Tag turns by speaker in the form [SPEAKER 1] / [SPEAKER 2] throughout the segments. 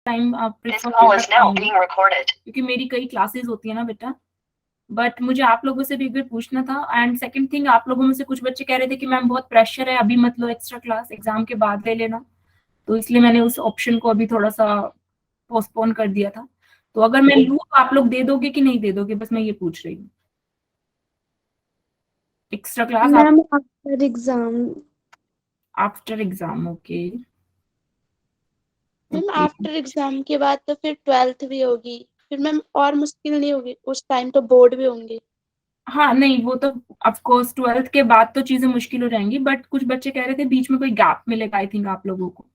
[SPEAKER 1] Time आप क्योंकि मेरी कई क्लासेस होती है ना बेटा, बट मुझे आप लोगों से भी एक बार पूछना था। एंड सेकंड थिंग, आप लोगों में से कुछ बच्चे कह रहे थे कि मैम बहुत प्रेशर है, अभी मत लो एक्स्ट्रा क्लास, एग्जाम के बाद ले लेना, तो इसलिए मैंने उस ऑप्शन को अभी थोड़ा सा पोस्टपोन कर दिया था। तो अगर मैं लूँ तो आप लोग दे दोगे कि नहीं दे दोगे, बस मैं ये पूछ रही हूँ। Extra class
[SPEAKER 2] ma'am after exam.
[SPEAKER 1] After exam, okay.
[SPEAKER 2] Ma'am after exam के बाद तो फिर 12th भी होगी, फिर मैम और मुश्किल नहीं होगी, उस टाइम तो बोर्ड भी होंगे।
[SPEAKER 1] हाँ नहीं, वो तो ऑफ कोर्स 12th के बाद तो चीजें मुश्किल हो जाएंगी, बट कुछ बच्चे कह रहे थे बीच में कोई गैप मिलेगा आई थिंक आप लोगों को।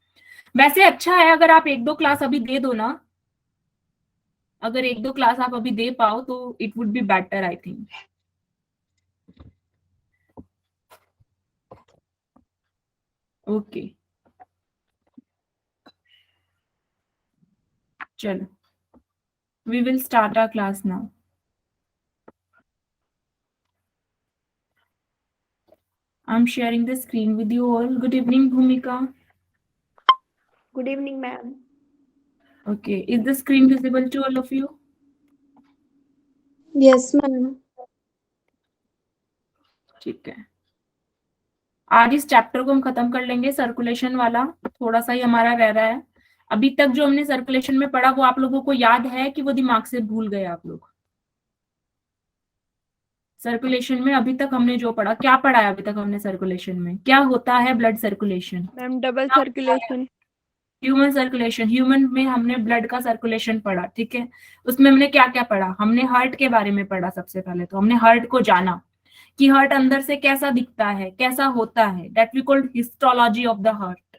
[SPEAKER 1] वैसे अच्छा है अगर आप एक दो क्लास अभी दे दो ना, अगर एक दो क्लास आप अभी दे पाओ तो it would be better I think. Okay चलो, we will start our class now. I am sharing the screen with you all. Good evening Bhumika.
[SPEAKER 3] Good evening, ma'am.
[SPEAKER 1] Okay, is the screen visible to all of you?
[SPEAKER 2] Yes ma'am.
[SPEAKER 1] ठीक है, आज इस chapter को हम खत्म कर लेंगे, circulation वाला थोड़ा सा ही हमारा रह रहा है। अभी तक जो हमने सर्कुलेशन में पढ़ा वो आप लोगों को याद है कि वो दिमाग से भूल गए आप लोग? सर्कुलेशन में अभी तक हमने जो पढ़ा, क्या पढ़ा है अभी तक हमने सर्कुलेशन में? क्या होता है blood circulation?
[SPEAKER 3] Ma'am, double circulation.
[SPEAKER 1] Human circulation, human में हमने ब्लड का सर्कुलेशन पढ़ा, ठीक है। उसमें हमने क्या क्या पढ़ा? हमने हार्ट के बारे में पढ़ा। सबसे पहले तो हमने हार्ट को जाना कि हार्ट अंदर से कैसा दिखता है, कैसा होता है, that we called histology of the heart,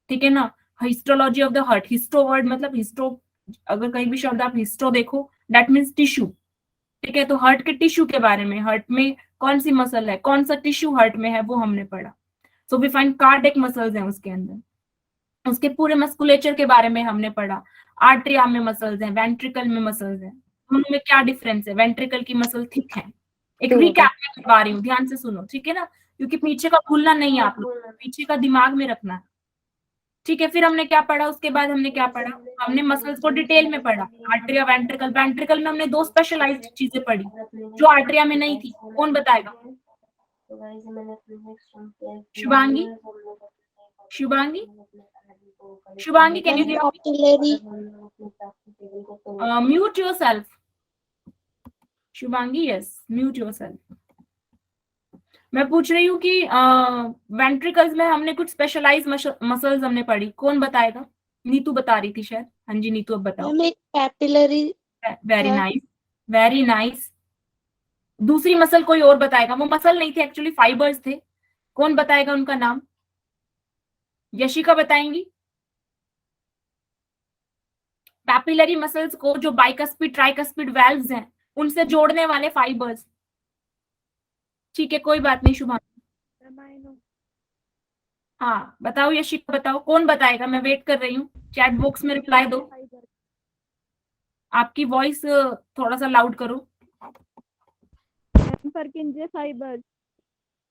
[SPEAKER 1] ठीक है ना। Histology of the heart, histo word मतलब हिस्टो, अगर कहीं भी शब्द आप हिस्टो देखो दैट मीन्स टिश्यू, ठीक है। तो हार्ट के टिश्यू के बारे में, हार्ट में कौन सी मसल है, कौन सा टिश्यू हार्ट में है, वो हमने पढ़ा। So we find cardiac muscles हैं उसके अंदर, उसके पूरे मस्कुलेचर के बारे में हमने पढ़ा। आर्ट्रिया में मसल्स हैं, वेंट्रिकल में मसल्स हैं, उनमें क्या डिफरेंस है? वेंट्रिकल की मसल थिक है। एक रिकैप में करवा रही हूँ, ध्यान से सुनो, ठीक है ना, क्योंकि पीछे का भूलना नहीं है आप लोग, पीछे का दिमाग में रखना है, ठीक है। फिर हमने क्या पढ़ा? उसके बाद हमने क्या पढ़ा? हमने मसल्स को डिटेल में पढ़ा, आर्ट्रिया, वेंट्रिकल। वेंट्रिकल में हमने दो स्पेशलाइज्ड चीजें पढ़ी जो आर्ट्रिया में नहीं थी, कौन बताएगा? Shubhangi, Shubhangi, Shubhangi can you
[SPEAKER 2] capillary.
[SPEAKER 1] Mute yourself? Shubhangi, yes, mute yourself. मैं पूछ रही हूँ कि वेंट्रिकल्स में हमने कुछ स्पेशलाइज मसल्स हमने पढ़ी, कौन बताएगा? नीतू बता रही थी शायद। हाँ जी नीतू, अब बताओ।
[SPEAKER 2] मैम एक capillary.
[SPEAKER 1] Very nice, very nice. दूसरी मसल कोई और बताएगा? वो मसल नहीं थे एक्चुअली, फाइबर्स थे, कौन बताएगा उनका नाम? यशिका बताएंगी। पैपिलरी मसल्स को जो बाइकस्पिड ट्राइकस्पिड वेल्व्स हैं उनसे जोड़ने वाले फाइबर्स, ठीक है, कोई बात नहीं। शुभम, हाँ बताओ, यशिका बताओ, कौन बताएगा? मैं वेट कर रही हूँ, चैट बॉक्स में रिप्लाई दो। आपकी वॉइस थोड़ा सा लाउड करो।
[SPEAKER 3] Purkinje fibers.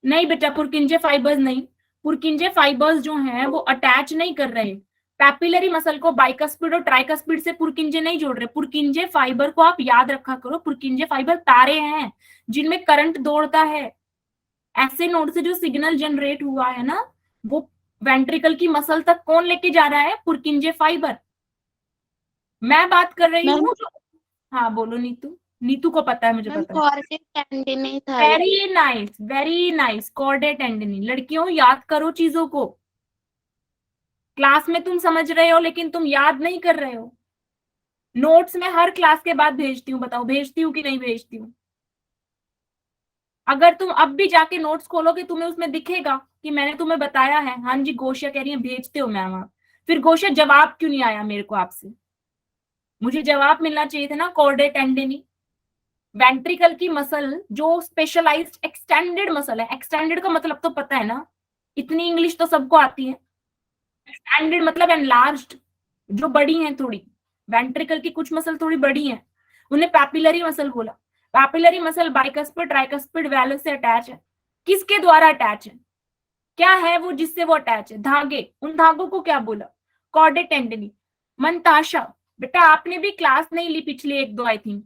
[SPEAKER 1] नहीं बेटा, पुरकिंजे फाइबर्स नहीं, पुरकिंजे फाइबर्स जो हैं वो अटैच नहीं कर रहे। पैपिलरी मसल को बाइकस्पिड और ट्राइकस्पिड से पुरकिंजे नहीं जोड़ रहे। पुरकिंजे फाइबर को आप याद रखा करो, पुरकिंजे फाइबर तारे हैं जिनमें करंट दौड़ता है। ऐसे नोड से जो सिग्नल जनरेट हुआ है ना, वो वेंट्रिकल की मसल तक कौन लेके जा रहा है? पुरकिंजे फाइबर। मैं बात कर रही हूँ जो, हाँ बोलो नीतू, नीतू को पता है, मुझे
[SPEAKER 2] मैम
[SPEAKER 1] पता है।
[SPEAKER 2] कॉर्डेट टेंडिनी था।
[SPEAKER 1] Very nice, very nice, chordae tendineae. लड़कियों याद करो चीजों को, क्लास में तुम समझ रहे हो लेकिन तुम याद नहीं कर रहे हो। नोट्स में हर क्लास के बाद भेजती हूँ, बताओ भेजती हूँ कि नहीं भेजती हूँ? अगर तुम अब भी जाके नोट्स खोलोगे तुम्हें उसमें दिखेगा कि मैंने तुम्हें बताया है। हाँ जी, गोशिया कह रही है भेजते हो मैम आप। फिर गोशिया जवाब क्यों नहीं आया मेरे को आपसे? मुझे जवाब मिलना चाहिए था ना। कॉर्डेट टेंडिनी वेंट्रिकल की मसल जो स्पेशलाइज्ड एक्सटेंडेड मसल है। एक्सटेंडेड का मतलब तो पता है ना, इतनी इंग्लिश तो सबको आती है। एक्सटेंडेड मतलब एनलार्ज्ड, जो बड़ी हैं थोड़ी। वेंट्रिकल की कुछ मसल थोड़ी बड़ी हैं, उन्हें पैपिलरी मसल बोला। Papillary muscle bicuspid tricuspid Wallace से अटैच है। किसके द्वारा अटैच है? क्या है वो जिससे वो अटैच है? धागे। उन धागों को क्या बोला? कॉर्डेट टेंडिनी। मंताशा, बेटा आपने भी क्लास नहीं ली पिछली 1-2 आई थिंक,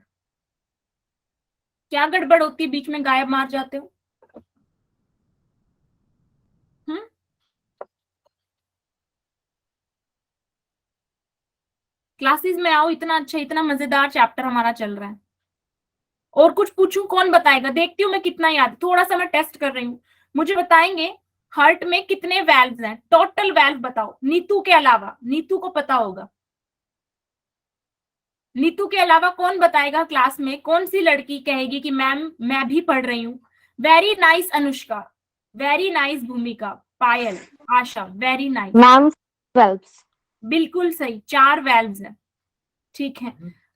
[SPEAKER 1] क्या गड़बड़ होती है, बीच में गायब मार जाते हो? हम्म, क्लासेस में आओ, इतना अच्छा इतना मजेदार चैप्टर हमारा चल रहा है। और कुछ पूछूं, कौन बताएगा? देखती हूँ मैं कितना याद, थोड़ा सा मैं टेस्ट कर रही हूँ। मुझे बताएंगे हार्ट में कितने वैल्व्स हैं, टोटल वैल्व बताओ, नीतू के अलावा, नीतू को पता होगा। नीतू के अलावा कौन बताएगा क्लास में? कौन सी लड़की कहेगी कि मैम मैं भी पढ़ रही हूँ? Very nice Anushka, very nice भूमिका, पायल, आशा, वेरी नाइस।
[SPEAKER 3] मैम 12।
[SPEAKER 1] बिल्कुल सही, 4 वैल्व्स हैं। ठीक है,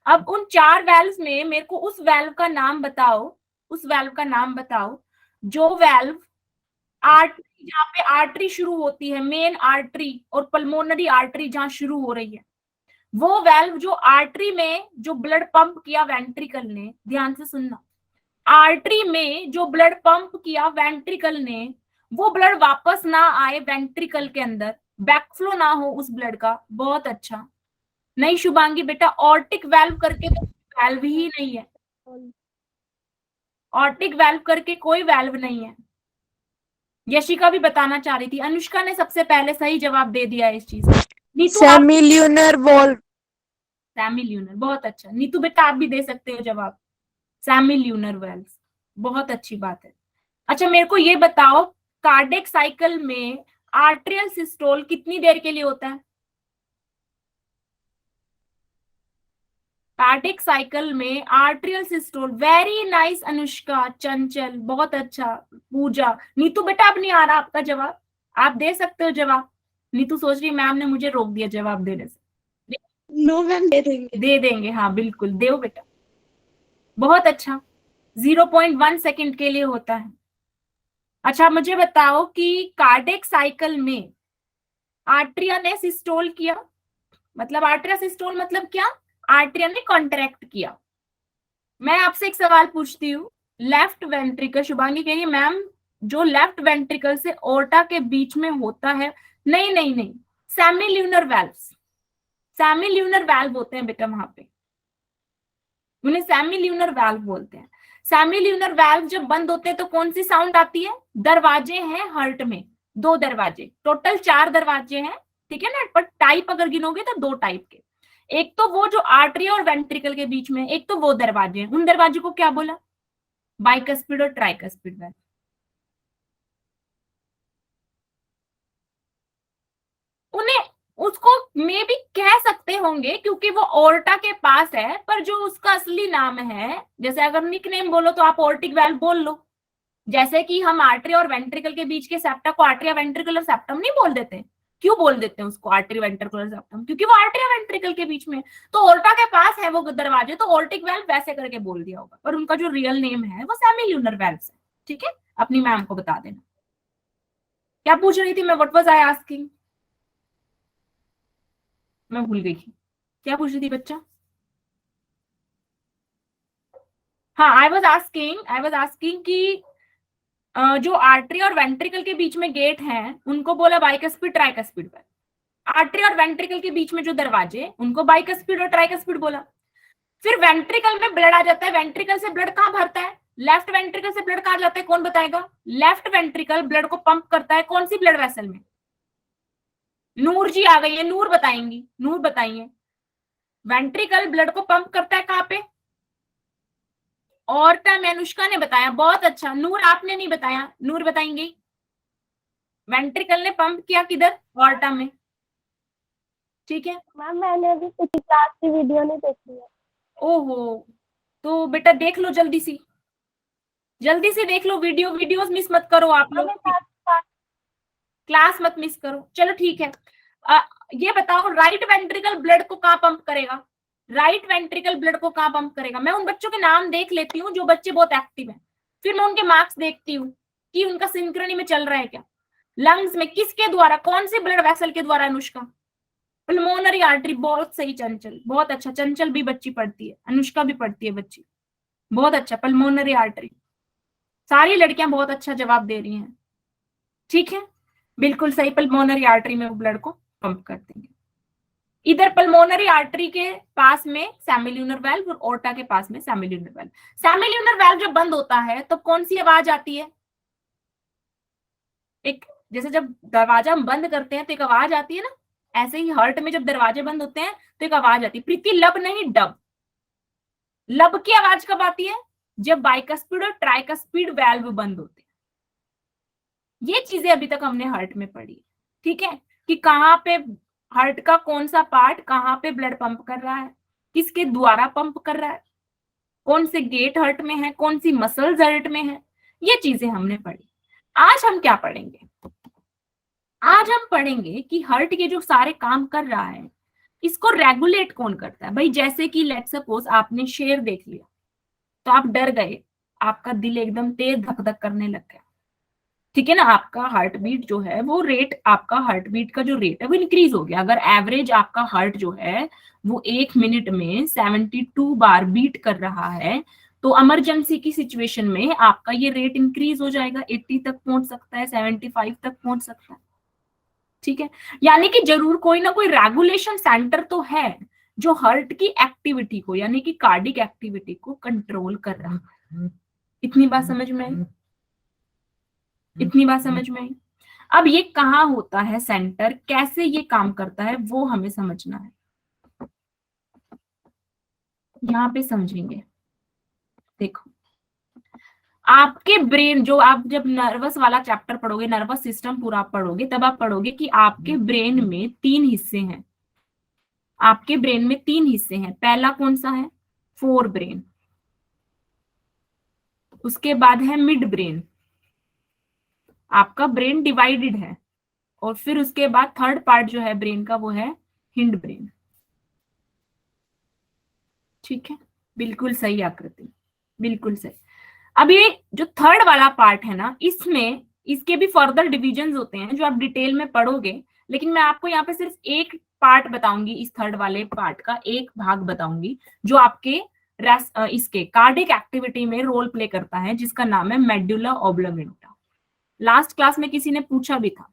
[SPEAKER 1] अब उन 4 वैल्व्स में मेरे को उस वैल्व का नाम बताओ, उस वैल्व का नाम बताओ जो वैल्व आर्टरी, जहाँ पे आर्टरी शुरू होती है, मेन आर्टरी और पल्मोनरी आर्टरी जहाँ शुरू हो रही है, वो वैल्व जो आर्टरी में जो ब्लड पंप किया वेंट्रिकल ने, ध्यान से सुनना, आर्टरी में जो ब्लड पंप किया वेंट्रिकल ने, वो ब्लड वापस ना आए वेंट्रिकल के अंदर, बैकफ्लो ना हो उस ब्लड का। बहुत अच्छा। नहीं शुभांगी बेटा, ऑर्टिक वैल्व करके तो वैल्व ही नहीं है, ऑर्टिक वैल्व करके कोई वैल्व नहीं है। यशिका भी बताना चाह रही थी, अनुष्का ने सबसे पहले सही जवाब दे दिया इस चीज का। नीतू आप,
[SPEAKER 3] सेमिल्यूनर वॉल्व।
[SPEAKER 1] सैमिल्यूनर, बहुत अच्छा। नीतू बेटा आप भी दे सकते हो जवाब, सैमिल्यूनर वेल्व, बहुत अच्छी बात है। अच्छा मेरे को ये बताओ, कार्डियक साइकिल में आर्ट्रियल सिस्टोल कितनी देर के लिए होता है? कार्डियक साइकिल में atrial systole, very nice Anushka, Chanchal, बहुत अच्छा, पूजा। नीतू बेटा अब नहीं आ रहा आपका जवाब, आप दे सकते हो जवाब। नीतू सोच रही मैम ने मुझे रोक दिया जवाब देने से।
[SPEAKER 2] नो मैम, दे देंगे।
[SPEAKER 1] दे देंगे, हाँ बिल्कुल देव बेटा, बहुत अच्छा। 0.1 सेकंड के लिए होता है। अच्छा मुझे बताओ कि कार्डियक साइकिल में आर्ट्रिया ने सिस्टोल किया, मतलब आर्ट्रिया सिस्टोल मतलब क्या? आर्ट्रिया ने कॉन्ट्रैक्ट किया। मैं आपसे एक सवाल पूछती हूँ, लेफ्ट वेंट्रिकल, शुभांगी कह रही है मैम जो लेफ्ट वेंट्रिकल से ओर्टा के बीच में होता है, नहीं नहीं नहीं, सेमिल्यूनर वैल्व्स, सेमिल्यूनर वाल्व होते हैं बेटा वहां पे, उन्हें सेमिल्यूनर वाल्व बोलते हैं। सेमिल्यूनर वाल्व जब बंद होते हैं तो कौन सी साउंड आती है? दरवाजे हैं हार्ट में, 2 दरवाजे, टोटल 4 दरवाजे हैं, ठीक है ना, पर टाइप अगर गिनोगे तो 2 टाइप के, एक तो वो जो आर्टरी और वेंट्रिकल के बीच में, एक तो वो दरवाजे हैं, उन दरवाजे को क्या बोला? बाइकस्पिड और ट्राइकस्पिड वाल्व। उन्हें, उसको मे भी कह सकते होंगे क्योंकि वो ओर्टा के पास है, पर जो उसका असली नाम है, जैसे अगर निक नेम बोलो तो आप ऑर्टिक वाल्व बोल लो, जैसे कि हम आर्टरी और वेंट्रिकल के बीच के सेप्टा को आर्टरिया वेंट्रिकुलर सेप्टम नहीं बोल देते? क्यों बोल देते हैं उसको आर्टरी वेंट्रिकुलर सेप्टम? क्योंकि वो आर्टरिया वेंट्रिकल के बीच में है। तो ओर्टा के पास है वो दरवाजे, तो ऑर्टिक वाल्व वैसे करके बोल दिया होगा, पर उनका जो रियल नेम है वो सेमिल्यूनर वाल्व है। ठीक है, अपनी मैम को बता देना। क्या पूछ रही थी मैं? What was I asking? मैं भूल गई थी, क्या पूछ रही थी बच्चा? हाँ, आई वाज आस्किंग कि जो आर्टरी और वेंट्रिकल के बीच में गेट हैं उनको बोला बाइकस्पिड ट्राइकस्पिड पर, आर्टरी और वेंट्रिकल के बीच में जो दरवाजे उनको बाइकस्पिड और ट्राइकस्पिड बोला। फिर वेंट्रिकल में ब्लड आ जाता है, वेंट्रिकल से ब्लड कहाँ भरता है? लेफ्ट वेंट्रिकल से ब्लड कहाँ जाता है, कौन बताएगा? लेफ्ट वेंट्रिकल ब्लड को पंप करता है कौन सी ब्लड वेसल में? नूर जी आ गई है, नूर बताएंगी, नूर बताइए। वेंट्रिकल ब्लड को पंप करता है कहाँ पे? ऑर्टा में, अनुष्का ने बताया, बहुत अच्छा। नूर आपने नहीं बताया, नूर बताएंगी। वेंट्रिकल ने पंप किया किधर? ऑर्टा में, ठीक है।
[SPEAKER 3] मैम मैंने अभी पिछली क्लास की वीडियो नहीं देखी है।
[SPEAKER 1] ओहो, तो बेटा देख लो जल्दी सी, जल्दी से देख लो वीडियो, वीडियोस मिस मत करो आप लोग, क्लास मत मिस करो। चलो ठीक है, ये बताओ राइट वेंट्रिकल ब्लड को कहाँ पंप करेगा? राइट वेंट्रिकल ब्लड को कहाँ पंप करेगा? मैं उन बच्चों के नाम देख लेती हूँ जो बच्चे बहुत एक्टिव हैं, फिर मैं उनके मार्क्स देखती हूँ कि उनका सिंक्रोनी में चल रहा है क्या। लंग्स में किसके द्वारा, कौन से ब्लड वेसल के द्वारा? अनुष्का, पल्मोनरी आर्टरी, बहुत सही चंचल, बहुत अच्छा, चंचल भी बच्ची पढ़ती है, अनुष्का भी पढ़ती है बच्ची, बहुत अच्छा, पल्मोनरी आर्टरी। सारी लड़कियां बहुत अच्छा जवाब दे रही हैं, ठीक है, बिल्कुल सही, पल्मोनरी आर्टरी में वो ब्लड को पंप कर देंगे। इधर पल्मोनरी आर्टरी के पास में सेमिल्यूनर वाल्व और ओर्टा के पास में सेमिल्यूनर वाल्व। सेमिल्यूनर वाल्व जब बंद होता है तो कौन सी आवाज आती है? एक जैसे जब दरवाजा हम बंद करते हैं तो एक आवाज आती है ना, ऐसे ही हार्ट में जब दरवाजे बंद होते हैं तो एक आवाज आती है, प्रीति लब नहीं डब। लब की आवाज कब आती है? जब बाइकस्पिड और ट्राइकस्पिड वाल्व बंद होते हैं। ये चीजें अभी तक हमने हार्ट में पढ़ी, ठीक है, कि कहाँ पे हार्ट का कौन सा पार्ट कहाँ पे ब्लड पंप कर रहा है, किसके द्वारा पंप कर रहा है, कौन से गेट हार्ट में है, कौन सी मसल्स हार्ट में है, ये चीजें हमने पढ़ी। आज हम क्या पढ़ेंगे? आज हम पढ़ेंगे कि हार्ट के जो सारे काम कर रहा है इसको रेगुलेट कौन करता है। भाई जैसे कि लेट सपोज आपने शेर देख लिया तो आप डर गए, आपका दिल एकदम तेज धक धक करने लग गया, ठीक है ना, आपका हार्ट बीट जो है वो रेट, आपका हार्ट बीट का जो रेट है वो इंक्रीज हो गया। अगर एवरेज आपका हार्ट जो है वो 1 मिनट में 72 बार बीट कर रहा है तो इमरजेंसी की सिचुएशन में आपका ये रेट इंक्रीज हो जाएगा, 80 तक पहुंच सकता है, 75 तक पहुंच सकता है, ठीक है। यानी कि जरूर कोई ना कोई रेगुलेशन सेंटर तो है जो हार्ट की एक्टिविटी को यानी कि कार्डिक एक्टिविटी को कंट्रोल कर रहा है। इतनी बात समझ में आई? इतनी बात समझ में आई? अब ये कहाँ होता है सेंटर, कैसे ये काम करता है वो हमें समझना है, यहाँ पे समझेंगे। देखो आपके ब्रेन जो आप जब नर्वस वाला चैप्टर पढ़ोगे, नर्वस सिस्टम पूरा पढ़ोगे, तब आप पढ़ोगे कि आपके ब्रेन में 3 हिस्से हैं। आपके ब्रेन में 3 हिस्से हैं। पहला कौन सा है? फोर ब्रेन, उसके बाद है मिड ब्रेन, आपका ब्रेन डिवाइडेड है, और फिर उसके बाद थर्ड पार्ट जो है ब्रेन का वो है हिंड ब्रेन, ठीक है, बिल्कुल सही आकृति, बिल्कुल सही। अब ये जो थर्ड वाला पार्ट है ना, इसमें इसके भी फर्दर डिविजन्स होते हैं जो आप डिटेल में पढ़ोगे, लेकिन मैं आपको यहाँ पे सिर्फ एक पार्ट बताऊंगी, इस थर्ड वाले पार्ट का एक भाग बताऊंगी जो आपके इसके कार्डिक एक्टिविटी में रोल प्ले करता है, जिसका नाम है मेडुला ऑब्लोंगेंटा। लास्ट क्लास में किसी ने पूछा भी था।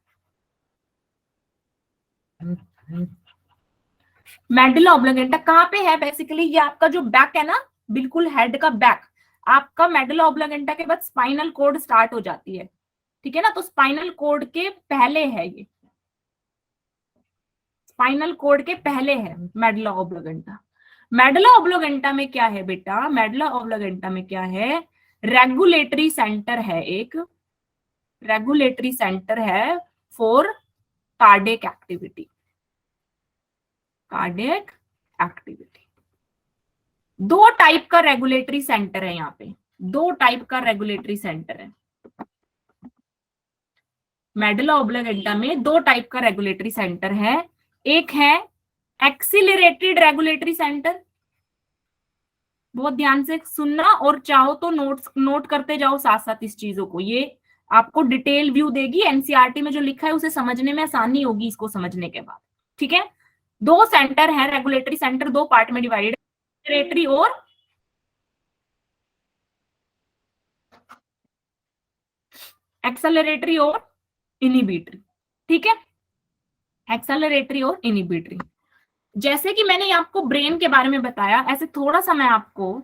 [SPEAKER 1] मेडुला ऑब्लोंगेंटा कहाँ पे है? बेसिकली ये आपका जो बैक है ना, बिल्कुल हेड का बैक, आपका मेडुला ऑब्लोंगेंटा के बाद स्पाइनल कॉर्ड स्टार्ट हो जाती है, ठीक है ना, तो स्पाइनल कॉर्ड के पहले है ये, स्पाइनल कॉर्ड के पहले है मेडुला ऑब्लोंगेंटा। मेडुला ऑब्लोंगेंटा में क्या है बेटा? मेडुला ऑब्लोंगेंटा में क्या है? रेगुलेटरी सेंटर है, एक रेगुलेटरी सेंटर है for cardiac activity, cardiac activity. 2 type का रेगुलेटरी सेंटर है यहाँ पे, 2 टाइप का रेगुलेटरी सेंटर है। मेडुला ऑब्लोंगेंटा में 2 टाइप का रेगुलेटरी सेंटर है। एक है एक्सिलरेटेड रेगुलेटरी सेंटर, बहुत ध्यान से सुनना, और चाहो तो नोट करते जाओ साथ साथ इस चीजों को, ये आपको डिटेल व्यू देगी। एनसीईआरटी में जो लिखा है उसे समझने में आसानी होगी इसको समझने के बाद, ठीक है। 2 सेंटर है रेगुलेटरी सेंटर, 2 पार्ट में डिवाइडेड, एक्सिलरेटरी और एक्सेलरेटरी और इनहिबिटरी, ठीक है, एक्सेलरेटरी और इनहिबिटरी। जैसे कि मैंने आपको ब्रेन के बारे में बताया, ऐसे थोड़ा सा मैं आपको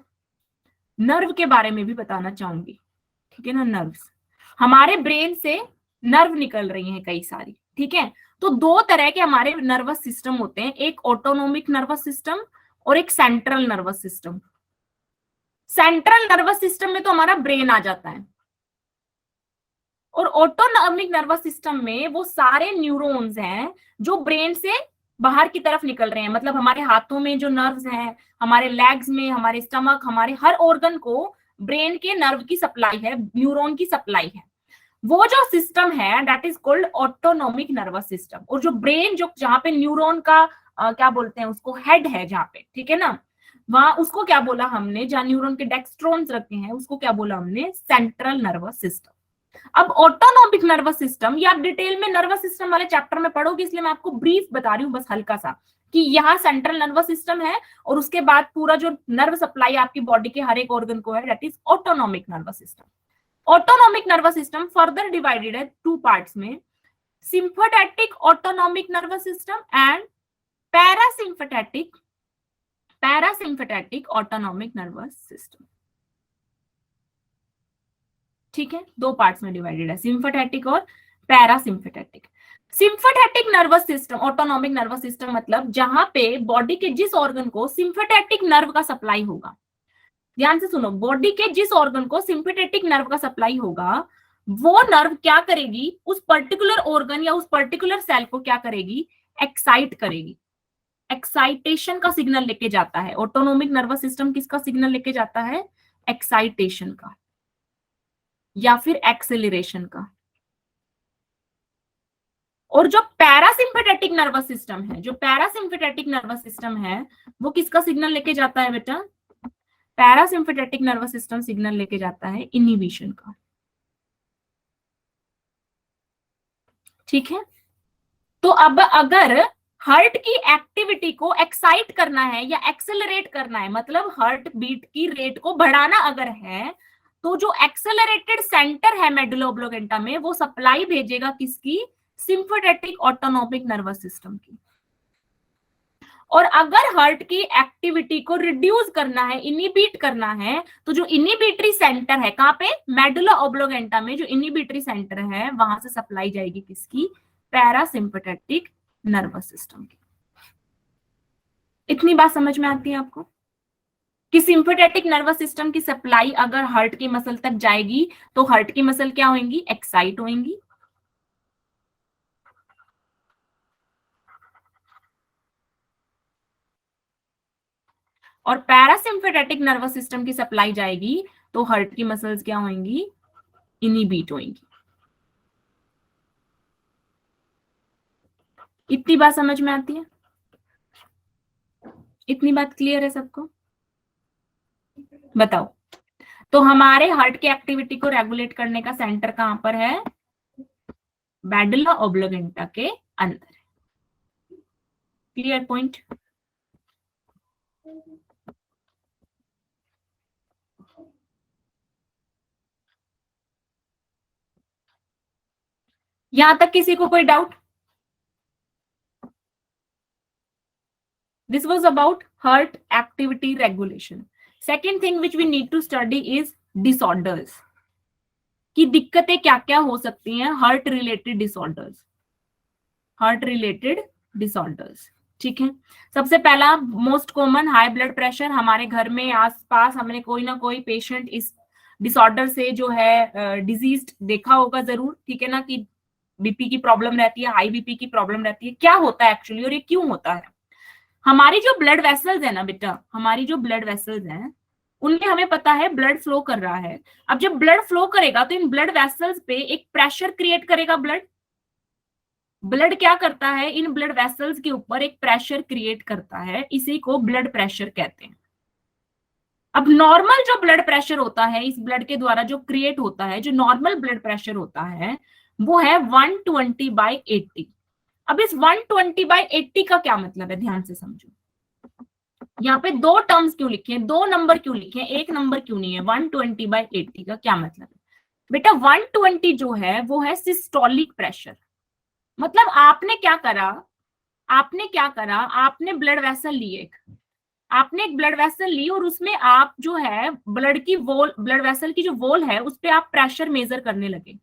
[SPEAKER 1] नर्व के बारे में भी बताना चाहूंगी, ठीक है ना। नर्व्स, हमारे ब्रेन से नर्व निकल रही हैं कई सारी, ठीक है। तो 2 तरह के हमारे नर्वस सिस्टम होते हैं, एक ऑटोनोमिक नर्वस सिस्टम और एक central nervous system. Central nervous system में तो हमारा ब्रेन आ जाता है, और ऑटोनॉमिक नर्वस सिस्टम में वो सारे न्यूरॉन्स हैं जो ब्रेन से बाहर की तरफ निकल रहे हैं। मतलब हमारे हाथों में जो नर्व्स हैं, हमारे लेग्स में, हमारे स्टमक, हमारे हर ऑर्गन को ब्रेन के नर्व की सप्लाई है, न्यूरॉन की सप्लाई है। वो जो सिस्टम है that is called autonomic nervous system. और जो ब्रेन जो जहाँ पे न्यूरॉन का क्या बोलते हैं उसको, हेड है जहाँ पे, ठीक है ना, वहां उसको क्या बोला हमने, जहाँ न्यूरॉन के डेक्स्ट्रॉन्स रखे हैं उसको क्या बोला हमने, सेंट्रल नर्वस सिस्टम। अब ऑटोनॉमिक नर्वस सिस्टम, ये आप डिटेल में नर्वस सिस्टम वाले चैप्टर में पढ़ोगे, इसलिए मैं आपको ब्रीफ बता रही हूँ बस हल्का सा, कि यहाँ सेंट्रल नर्वस सिस्टम है और उसके बाद पूरा जो नर्व सप्लाई आपकी बॉडी के हर एक ऑर्गन को है that is autonomic nervous system. Autonomic nervous system further divided है 2 पार्ट्स में, sympathetic autonomic nervous system and parasympathetic autonomic nervous system. ठीक है, दो पार्ट्स में डिवाइडेड है, सिम्पथेटिक और parasympathetic. Sympathetic nervous system, autonomic nervous system मतलब जहां पे बॉडी के जिस ऑर्गन को सिम्पथेटिक नर्व का सप्लाई होगा, ध्यान से सुनो, बॉडी के जिस ऑर्गन को सिम्पथेटिक नर्व का सप्लाई होगा, वो नर्व क्या करेगी, उस पर्टिकुलर ऑर्गन या उस पर्टिकुलर सेल को क्या करेगी, एक्साइट करेगी, एक्साइटेशन का सिग्नल लेके जाता है। ऑटोनॉमिक नर्वस सिस्टम किसका सिग्नल लेके जाता है, एक्साइटेशन का या फिर एक्सेलरेशन का। और जो पैरासिम्पथेटिक नर्वस सिस्टम है, जो पैरासिम्पथेटिक नर्वस सिस्टम है, वो किसका सिग्नल लेके जाता है बेटा, पैरासिम्पथेटिक नर्वस सिस्टम सिग्नल लेके जाता है इनहिबिशन का। ठीक है, तो अब अगर हार्ट की एक्टिविटी को एक्साइट करना है या एक्सेलरेट करना है, मतलब हार्ट बीट की रेट को बढ़ाना अगर है, तो जो एक्सेलरेटेड सेंटर है मेडुला ऑब्लोगेंटा में, वो सप्लाई भेजेगा किसकी, सिम्पथेटिक ऑटोनॉमिक नर्वस सिस्टम की। और अगर हार्ट की एक्टिविटी को रिड्यूस करना है, इनिबिट करना है, तो जो इनिबिटरी सेंटर है, कहां पे, मेडुला ऑब्लोगेंटा में जो इनिबिटरी सेंटर है, वहां से सप्लाई जाएगी किसकी, पैरासिम्पथेटिक नर्वस सिस्टम की। इतनी बात समझ में आती है आपको कि सिंपैथेटिक नर्वस सिस्टम की सप्लाई अगर हार्ट की मसल तक जाएगी तो हार्ट की मसल क्या होंगी, एक्साइट होंगी। और पैरासिम्पैथेटिक नर्वस सिस्टम की सप्लाई जाएगी तो हार्ट की मसल्स क्या होंगी, इनिबिट होंगी। इतनी बात समझ में आती है, इतनी बात क्लियर है सबको, बताओ। तो हमारे हार्ट की एक्टिविटी को रेगुलेट करने का सेंटर कहां पर है, मेडुला ऑब्लोगेंटा के अंदर। Clear point. यहां तक किसी को कोई doubt? This was about heart activity regulation. Second thing which we need to study is disorders. कि दिक्कतें क्या क्या हो सकती हैं, heart related disorders, heart related disorders. ठीक है, सबसे पहला most common high blood pressure. हमारे घर में आसपास हमने कोई ना कोई पेशेंट इस डिसऑर्डर से जो है डिजीज देखा होगा जरूर। ठीक है ना, कि बीपी की प्रॉब्लम रहती है, हाई बीपी की प्रॉब्लम रहती है। क्या होता है एक्चुअली और ये क्यों होता है? हमारी जो ब्लड वेसल्स है ना बेटा, हमारी जो ब्लड वेसल्स हैं उनमें हमें पता है ब्लड फ्लो कर रहा है। अब जब ब्लड फ्लो करेगा तो इन ब्लड वेसल्स पे एक प्रेशर क्रिएट करेगा। ब्लड क्या करता है, इन ब्लड वेसल्स के ऊपर एक प्रेशर क्रिएट करता है, इसी को ब्लड प्रेशर कहते हैं। अब नॉर्मल जो ब्लड प्रेशर होता है इस ब्लड के द्वारा जो क्रिएट होता है, जो नॉर्मल ब्लड प्रेशर होता है वो है 120/80। अब इस 120/80 का क्या मतलब है, ध्यान से समझो। यहाँ पे दो टर्म्स क्यों लिखे हैं, दो नंबर क्यों लिखे हैं, एक नंबर क्यों नहीं है? 120/80 का क्या मतलब है बेटा? 120 जो है वो है सिस्टोलिक प्रेशर। मतलब आपने क्या करा, आपने ब्लड वेसल ली, आपने एक ब्लड वेसल ली और उसमें आप जो है ब्लड वेसल की जो वॉल है उस पे आप प्रेशर मेजर करने लगे।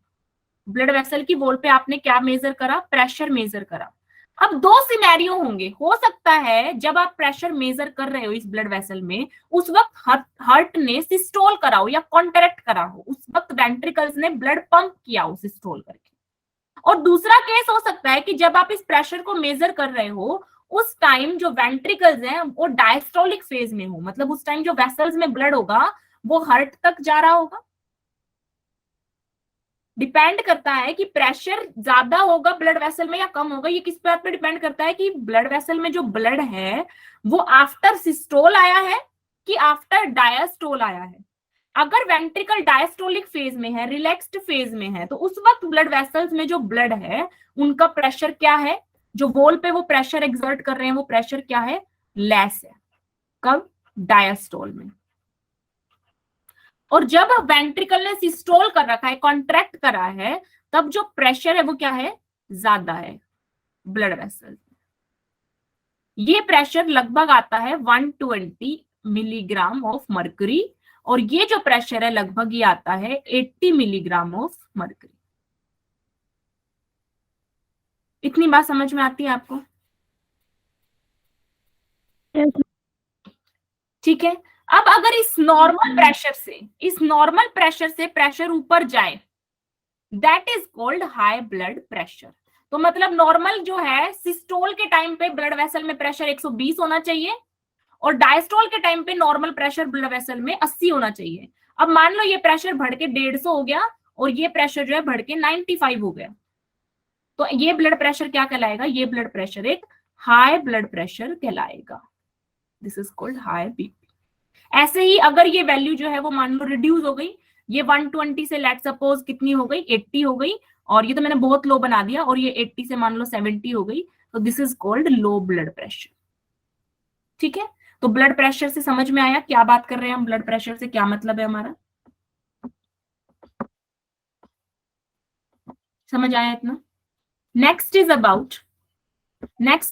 [SPEAKER 1] ब्लड वेसल की वॉल पे आपने क्या मेजर करा, प्रेशर मेजर करा। अब दो सिनेरियो होंगे, हो सकता है जब आप प्रेशर मेजर कर रहे हो इस ब्लड वेसल में, उस वक्त हार्ट ने सिस्टोल करा हो या कॉन्ट्रैक्ट करा हो, उस वक्त वेंट्रिकल्स ने ब्लड पंप किया हो सिस्टोल करके। और दूसरा केस हो सकता है कि जब आप इस प्रेशर को मेजर कर रहे हो उस टाइम जो वेंट्रिकल्स हैं वो डायस्टोलिक फेज में हो, मतलब उस टाइम जो वेसल्स में ब्लड होगा वो हार्ट तक जा रहा होगा। डिपेंड करता है कि प्रेशर ज्यादा होगा ब्लड वेसल में या कम होगा। ये किस बात पे डिपेंड करता है कि ब्लड वेसल में जो ब्लड है वो आफ्टर सिस्टोल आया है कि आफ्टर डायस्टोल आया है। अगर वेंट्रिकल डायस्टोलिक फेज में है, रिलैक्स्ड फेज में है, तो उस वक्त ब्लड वेसल्स में जो ब्लड है उनका प्रेशर क्या है, जो वॉल पे वो प्रेशर एक्सर्ट कर रहे हैं वो प्रेशर क्या है, लेस है। कब? डायस्टोल में। और जब वेंट्रिकल ने सिस्टोल कर रखा है, कॉन्ट्रैक्ट करा है, तब जो प्रेशर है वो क्या है, ज्यादा है ब्लड वेसल। ये प्रेशर लगभग आता है 120 मिलीग्राम ऑफ मर्करी, और ये जो प्रेशर है लगभग ये आता है 80 मिलीग्राम ऑफ मर्करी। इतनी बात समझ में आती है आपको? ठीक है। अब अगर इस नॉर्मल प्रेशर से प्रेशर ऊपर जाए, that is called high blood pressure. तो मतलब नॉर्मल जो है, सिस्टोल के टाइम पे ब्लड वेसल में प्रेशर 120 होना चाहिए, और डायस्टोल के टाइम पे नॉर्मल प्रेशर ब्लड वेसल में 80 होना चाहिए। अब मान लो ये प्रेशर बढ़ के 150 हो गया, और ये प्रेशर जो है बढ़ के 95 हो गया, तो ये ब्लड प्रेशर क्या कहलाएगा? ये ब्लड प्रेशर एक हाई ब्लड प्रेशर कहलाएगा। This is called high BP. ऐसे ही अगर ये वैल्यू जो है वो मान लो रिड्यूस हो गई, ये 120 से लेट सपोज कितनी हो गई, 80 हो गई, और ये तो मैंने बहुत लो बना दिया, और ये 80 से मान लो 70 हो गई, तो this is called low blood pressure. ठीक है, तो ब्लड प्रेशर से समझ में आया क्या बात कर रहे हैं हम, ब्लड प्रेशर से क्या मतलब है हमारा, समझ आया इतना? Next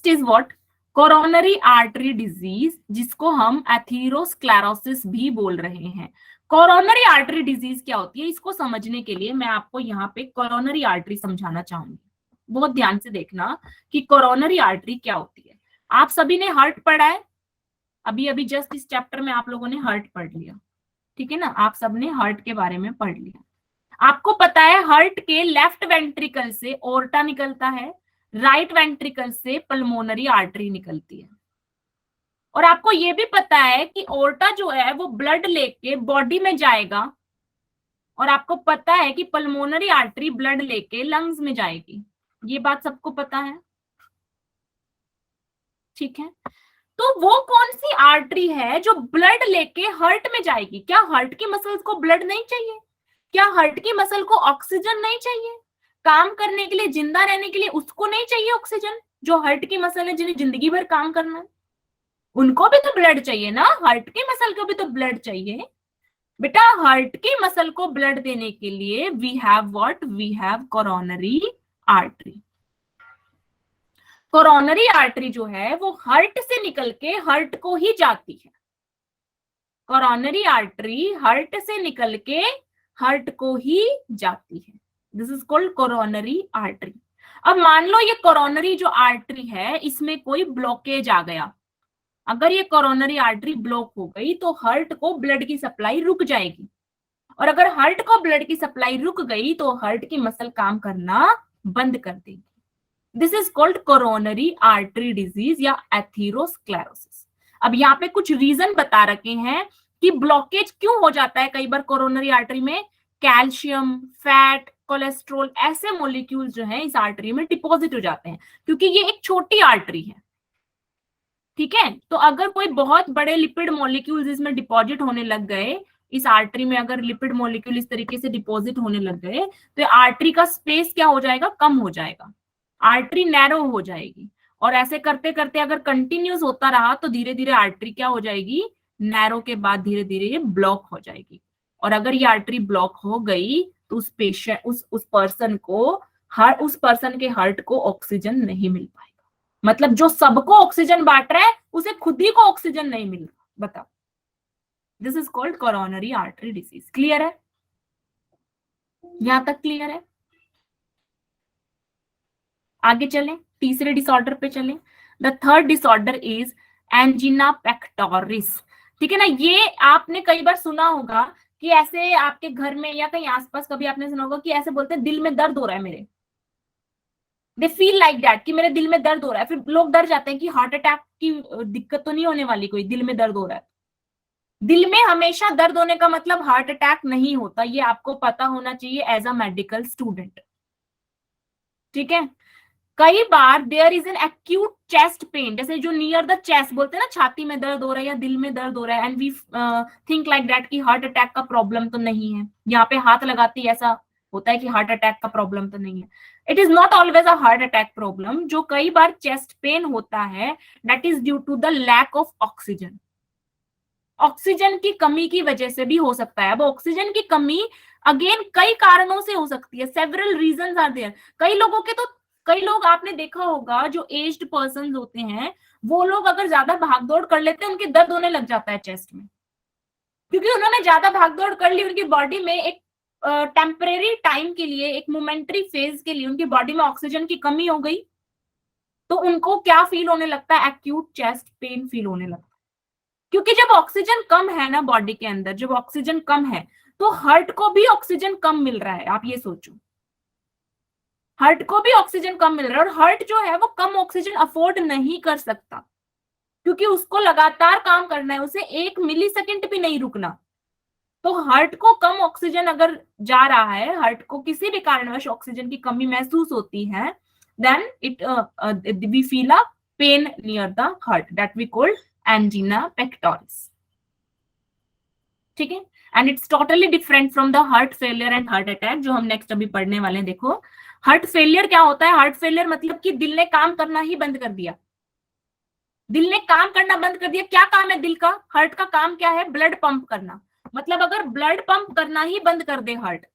[SPEAKER 1] is what? Coronary artery disease, जिसको हम एथेरोस्क्लेरोसिस भी बोल रहे हैं। कोरोनरी आर्टरी डिजीज क्या होती है, इसको समझने के लिए मैं आपको यहाँ पे कोरोनरी आर्टरी समझाना चाहूंगी। बहुत ध्यान से देखना कि कोरोनरी आर्टरी क्या होती है। आप सभी ने हार्ट पढ़ा है, अभी अभी जस्ट इस चैप्टर में आप लोगों ने हार्ट पढ़ लिया, ठीक है ना, आप सबने हार्ट के बारे में पढ़ लिया। आपको पता है हार्ट के लेफ्ट वेंट्रिकल से ओर्टा निकलता है, राइट वेंट्रिकल से पल्मोनरी आर्टरी निकलती है, और आपको यह भी पता है कि ओर्टा जो है वो ब्लड लेके बॉडी में जाएगा, और आपको पता है कि पल्मोनरी आर्टरी ब्लड लेके लंग्स में जाएगी। ये बात सबको पता है, ठीक है। तो वो कौन सी आर्टरी है जो ब्लड लेके हार्ट में जाएगी? क्या हार्ट की मसल्स को ब्लड नहीं चाहिए? क्या हार्ट की मसल को ऑक्सीजन नहीं चाहिए? काम करने के लिए, जिंदा रहने के लिए उसको नहीं चाहिए ऑक्सीजन? जो हार्ट की मसल है, जिन्हें जिंदगी भर काम करना है, उनको भी तो ब्लड चाहिए ना, हार्ट की मसल को भी तो ब्लड चाहिए। बेटा हार्ट की मसल को ब्लड देने के लिए we have what? We have coronary artery. Coronary artery जो है वो हार्ट से निकल के हार्ट को ही जाती है। कोरोनरी आर्टरी हार्ट से निकल के हार्ट को ही जाती है। This is called coronary artery. अब मान लो ये कोरोनरी जो आर्टरी है, इसमें कोई ब्लॉकेज आ गया। अगर ये कोरोनरी आर्टरी ब्लॉक हो गई तो हार्ट को ब्लड की सप्लाई रुक जाएगी, और अगर हार्ट को ब्लड की सप्लाई रुक गई तो हार्ट की मसल काम करना बंद कर देगी। This is called coronary artery disease या एथेरोस्क्लेरोसिस। अब यहाँ पे कुछ रीजन बता रखे हैं कि ब्लॉकेज क्यों हो जाता है कई बार कोरोनरी आर्टरी में। कैल्शियम, फैट, कोलेस्ट्रॉल, ऐसे मॉलिक्यूल जो है इस आर्टरी में डिपॉजिट हो जाते हैं, क्योंकि ये एक छोटी आर्टरी है, ठीक है। तो अगर कोई बहुत बड़े लिपिड मॉलिक्यूल्स इसमें डिपॉजिट होने लग गए, इस आर्टरी में अगर लिपिड मॉलिक्यूल इस तरीके से डिपॉजिट होने लग गए, तो आर्टरी का स्पेस क्या हो जाएगा? कम हो जाएगा, आर्टरी नैरो हो जाएगी, और ऐसे करते करते अगर कंटिन्यूस होता रहा तो धीरे धीरे आर्टरी क्या हो जाएगी? नैरो के बाद धीरे धीरे ये ब्लॉक हो जाएगी, और अगर ये आर्टरी ब्लॉक हो गई तो उस पेशेंट उस पर्सन के हार्ट को ऑक्सीजन नहीं मिल पाएगा। मतलब जो सबको ऑक्सीजन बांट रहा है उसे खुद ही को ऑक्सीजन नहीं मिल रहा। बताओ, this is called coronary artery disease. Clear है? यहां तक क्लियर है? आगे चलें, तीसरे डिसऑर्डर पे चलें। The third disorder is angina pectoris. ठीक है ना, ये आपने कई बार सुना होगा कि ऐसे आपके घर में या कहीं आसपास कभी आपने सुना होगा कि ऐसे बोलते हैं दिल में दर्द हो रहा है मेरे, दे फील लाइक दैट कि मेरे दिल में दर्द हो रहा है। फिर लोग डर जाते हैं कि हार्ट अटैक की दिक्कत तो नहीं होने वाली, कोई दिल में दर्द हो रहा है। दिल में हमेशा दर्द होने का मतलब हार्ट अटैक नहीं होता, ये आपको पता होना चाहिए एज अ मेडिकल स्टूडेंट, ठीक है। कई बार there is an acute chest pain, जैसे जो नियर द चेस्ट बोलते हैं ना, छाती में दर्द हो रहा है या दिल में दर्द हो रहा है, and we think like that कि हार्ट अटैक का प्रॉब्लम तो नहीं है। यहाँ पे हाथ लगाते ही ऐसा होता है कि हार्ट अटैक का प्रॉब्लम तो नहीं है। It is not always a heart attack problem. जो कई बार चेस्ट पेन होता है that is due to the lack of oxygen. Oxygen की कमी की वजह से भी हो सकता है। अब ऑक्सीजन की कमी अगेन कई कारणों से हो सकती है, सेवरल रीजंस आर देयर। कई लोगों के तो कई लोग आपने देखा होगा जो एज्ड पर्सन होते हैं, वो लोग अगर ज्यादा भागदौड़ कर लेते हैं उनके दर्द होने लग जाता है चेस्ट में, क्योंकि उन्होंने ज्यादा भागदौड़ कर ली, उनकी बॉडी में एक टेम्परेरी टाइम के लिए, एक मोमेंटरी फेज के लिए उनकी बॉडी में ऑक्सीजन की कमी हो गई, तो उनको क्या फील होने लगता है, एक्यूट चेस्ट पेन फील होने लगता है। क्योंकि जब ऑक्सीजन कम है ना बॉडी के अंदर, जब ऑक्सीजन कम है तो हार्ट को भी ऑक्सीजन कम मिल रहा है। आप ये सोचो, हार्ट को भी ऑक्सीजन कम मिल रहा है, और हार्ट जो है वो कम ऑक्सीजन अफोर्ड नहीं कर सकता, क्योंकि उसको लगातार काम करना है, उसे 1 मिली सेकेंड भी नहीं रुकना। तो हार्ट को कम ऑक्सीजन अगर जा रहा है, हार्ट को किसी भी कारणवश ऑक्सीजन की कमी महसूस होती है, then we feel a pain near the heart, that we called angina pectoris. ठीक है, and it's totally different from the heart failure and heart attack, जो हम नेक्स्ट अभी पढ़ने वाले हैं। देखो, हार्ट फेलियर क्या होता है? हार्ट फेलियर मतलब कि दिल ने काम करना ही बंद कर दिया, दिल ने काम करना बंद कर दिया। क्या काम है दिल का? हार्ट का काम क्या है? ब्लड पंप करना। मतलब अगर ब्लड पंप करना ही बंद कर दे हार्ट,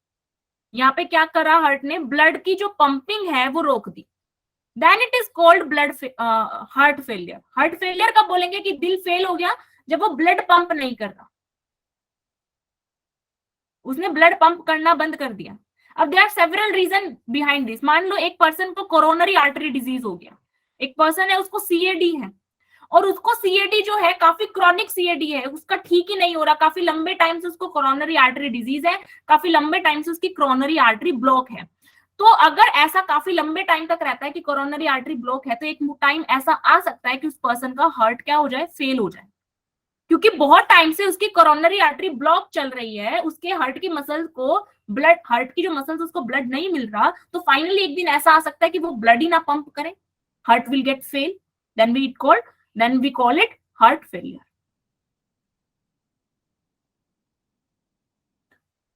[SPEAKER 1] यहाँ पे क्या करा हार्ट ने? ब्लड की जो पंपिंग है वो रोक दी, then it is called blood heart failure. Heart failure कब बोलेंगे कि दिल फेल हो गया? जब वो ब्लड पंप नहीं कर रहा, उसने ब्लड पंप करना बंद कर दिया। अब there are several reason behind this. मान लो एक पर्सन को कोरोनरी आर्टरी डिजीज हो गया, एक पर्सन है उसको सीएडी है, और उसको सीएडी जो है काफी क्रॉनिक सीएडी है, उसका ठीक ही नहीं हो रहा, काफी लंबे टाइम से उसको कोरोनरी आर्टरी डिजीज है, काफी लंबे टाइम से उसकी कोरोनरी आर्टरी ब्लॉक है। तो अगर ऐसा काफी लंबे टाइम तक रहता है कि कोरोनरी आर्टरी ब्लॉक है, तो एक टाइम ऐसा आ सकता है कि उस पर्सन का हार्ट क्या हो जाए? फेल हो जाए, क्योंकि बहुत टाइम से उसकी कोरोनरी आर्टरी ब्लॉक चल रही है, उसके हार्ट की मसल्स को ब्लड, हार्ट की जो मसल्स उसको ब्लड नहीं मिल रहा, तो फाइनली एक दिन ऐसा आ सकता है कि वो ब्लड ही ना पंप करे, heart will get fail, then we call it heart failure।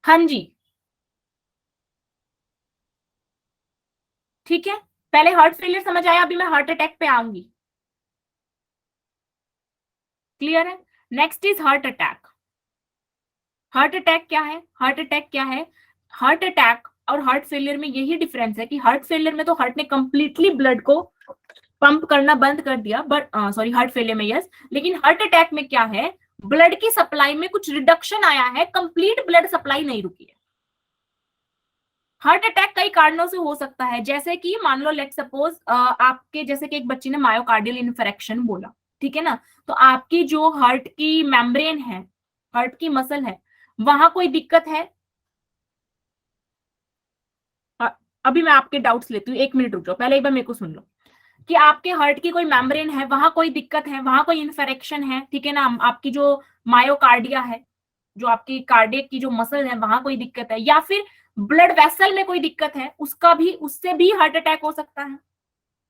[SPEAKER 1] हाँ जी, ठीक है, पहले हार्ट फेलियर समझ आया, अभी मैं हार्ट अटैक पे आऊंगी। क्लियर है? Next is heart attack. Heart attack क्या है? हार्ट अटैक क्या है? हार्ट अटैक और हार्ट फेलियर में यही डिफरेंस है कि हार्ट फेलियर में तो हार्ट ने कंप्लीटली ब्लड को पंप करना बंद कर दिया, बट सॉरी हार्ट फेलियर में यस, लेकिन हार्ट अटैक में क्या है? ब्लड की सप्लाई में कुछ रिडक्शन आया है, कंप्लीट ब्लड सप्लाई नहीं रुकी है। हार्ट अटैक कई कारणों से हो सकता है, जैसे कि मान लो लेट सपोज आपके, जैसे कि एक बच्ची ने मायोकार्डियल इन्फेक्शन बोला, ठीक है ना, तो आपकी जो हार्ट की मेम्ब्रेन है, हार्ट की मसल है, वहां कोई दिक्कत है? अभी मैं आपके डाउट्स लेती हूँ, 1 मिनट रुक जाओ, पहले एक बार मेरे को सुन लो कि आपके हार्ट की कोई मेम्ब्रेन है, वहां कोई दिक्कत है, वहां कोई इन्फेक्शन है, ठीक है ना, आपकी जो मायोकार्डिया है, जो आपकी कार्डियक की जो मसल है, वहां कोई दिक्कत है, या फिर ब्लड वेसल में कोई दिक्कत है, उसका भी, उससे भी हार्ट अटैक हो सकता है।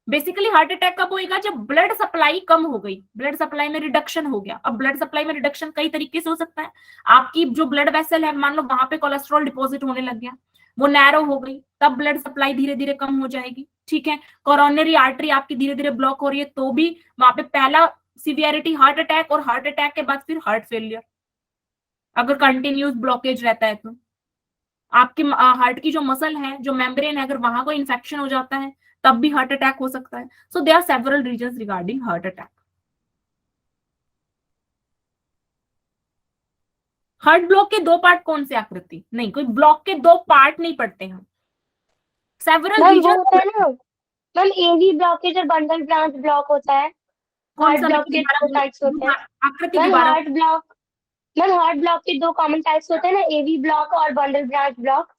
[SPEAKER 1] बेसिकली हार्ट अटैक कब होएगा? जब ब्लड सप्लाई कम हो गई, ब्लड सप्लाई में रिडक्शन हो गया। अब ब्लड सप्लाई में रिडक्शन कई तरीके से हो सकता है। आपकी जो ब्लड वेसल है, मान लो वहां पे कोलेस्ट्रॉल डिपॉजिट होने लग गया, वो नैरो हो गई, तब ब्लड सप्लाई धीरे धीरे कम हो जाएगी, ठीक है। कोरोनरी आर्टरी आपकी धीरे धीरे ब्लॉक हो रही है, तो भी वहां पे पहला सीवियरिटी हार्ट अटैक, और हार्ट अटैक के बाद फिर हार्ट फेलियर, अगर कंटिन्यूस ब्लॉकेज रहता है तो। आपकी हार्ट की जो मसल है, जो मेम्ब्रेन है, अगर वहां कोई इन्फेक्शन हो जाता है, तब भी हार्ट अटैक हो सकता है। So there are several reasons regarding heart attack. Heart block के 2 पार्ट कौन से आकृति? नहीं, कोई ब्लॉक के 2 पार्ट नहीं पढ़ते हैं, सेवरल
[SPEAKER 3] मैम वो होता है
[SPEAKER 1] रीजन।
[SPEAKER 3] ना, मैम एवी ब्लॉकेज और बंडल ब्रांच ब्लॉक होता है।
[SPEAKER 1] कौन
[SPEAKER 3] हार्ट
[SPEAKER 1] सा?
[SPEAKER 3] ब्लॉक के
[SPEAKER 1] दोबारा
[SPEAKER 3] 2 टाइप्स होते हैं।
[SPEAKER 1] आकृति
[SPEAKER 3] मैम
[SPEAKER 1] दोबारा।
[SPEAKER 3] हार्ट ब्लॉक के 2 कॉमन टाइप्स होते हैं ना, एवी ब्लॉक और बंडल ब्रांच ब्लॉक।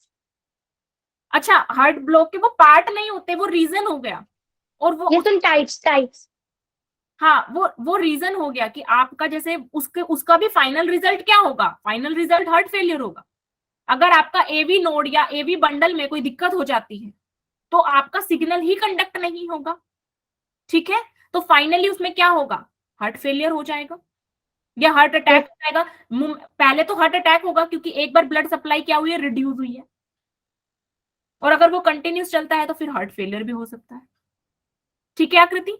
[SPEAKER 1] अच्छा, हार्ट ब्लॉक के वो पार्ट नहीं होते, वो रीजन हो गया, और वो
[SPEAKER 3] ये तुम टाइप्स।
[SPEAKER 1] हाँ, वो रीजन हो गया कि आपका जैसे उसके, उसका भी फाइनल रिजल्ट क्या होगा? फाइनल रिजल्ट हार्ट फेलियर होगा। अगर आपका एवी नोड या एवी बंडल में कोई दिक्कत हो जाती है, तो आपका सिग्नल ही कंडक्ट नहीं होगा, ठीक है, तो फाइनली उसमें क्या होगा? हार्ट फेलियर हो जाएगा या हार्ट अटैक हो जाएगा। पहले तो हार्ट अटैक होगा, क्योंकि एक बार ब्लड सप्लाई क्या हुई है? रिड्यूस हुई है, और अगर वो कंटिन्यूस चलता है तो फिर हार्ट फेलियर भी हो सकता है, ठीक है आकृति।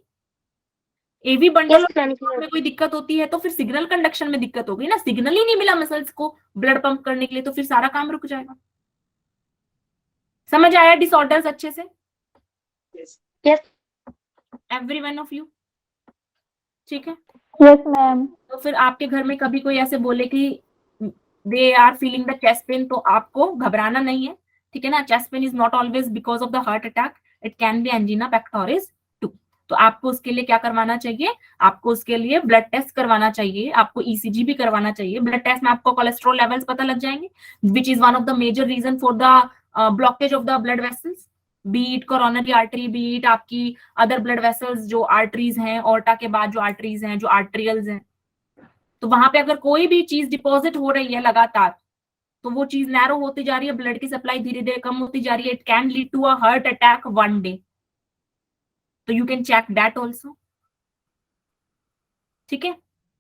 [SPEAKER 1] एवी बंडल में कोई दिक्कत होती है तो फिर सिग्नल कंडक्शन में दिक्कत होगी ना, सिग्नल ही नहीं मिला मसल्स को ब्लड पंप करने के लिए, तो फिर सारा काम रुक जाएगा। समझ आया डिसऑर्डर्स अच्छे से?
[SPEAKER 3] Yes.
[SPEAKER 1] Every one of you, ठीक है।
[SPEAKER 3] Yes, ma'am.
[SPEAKER 1] तो फिर आपके घर में कभी कोई ऐसे बोले कि they are feeling the chest pain, तो आपको घबराना नहीं है, ठीक है ना। Chest pain is not always because of the heart attack, it can be angina pectoris too. तो आपको उसके लिए क्या करवाना चाहिए, आपको उसके लिए ब्लड टेस्ट करवाना चाहिए, आपको ईसीजी भी करवाना चाहिए। ब्लड टेस्ट में आपको कोलेस्ट्रॉल लेवल्स पता लग जाएंगे, which is one of the major reason for the blockage of the blood vessels, be it coronary artery, be it आपकी अदर ब्लड वेसल्स जो आर्टरीज हैं, ऑर्टा के बाद जो आर्टरीज हैं, जो आर्टरियल्स हैं, तो वहां पे अगर कोई भी चीज डिपॉजिट हो रही है लगातार, तो वो चीज नैरो होती जा रही है, ब्लड की सप्लाई धीरे धीरे कम होती जा रही है, it can lead to a heart attack one day. तो you can check that also, ठीक है।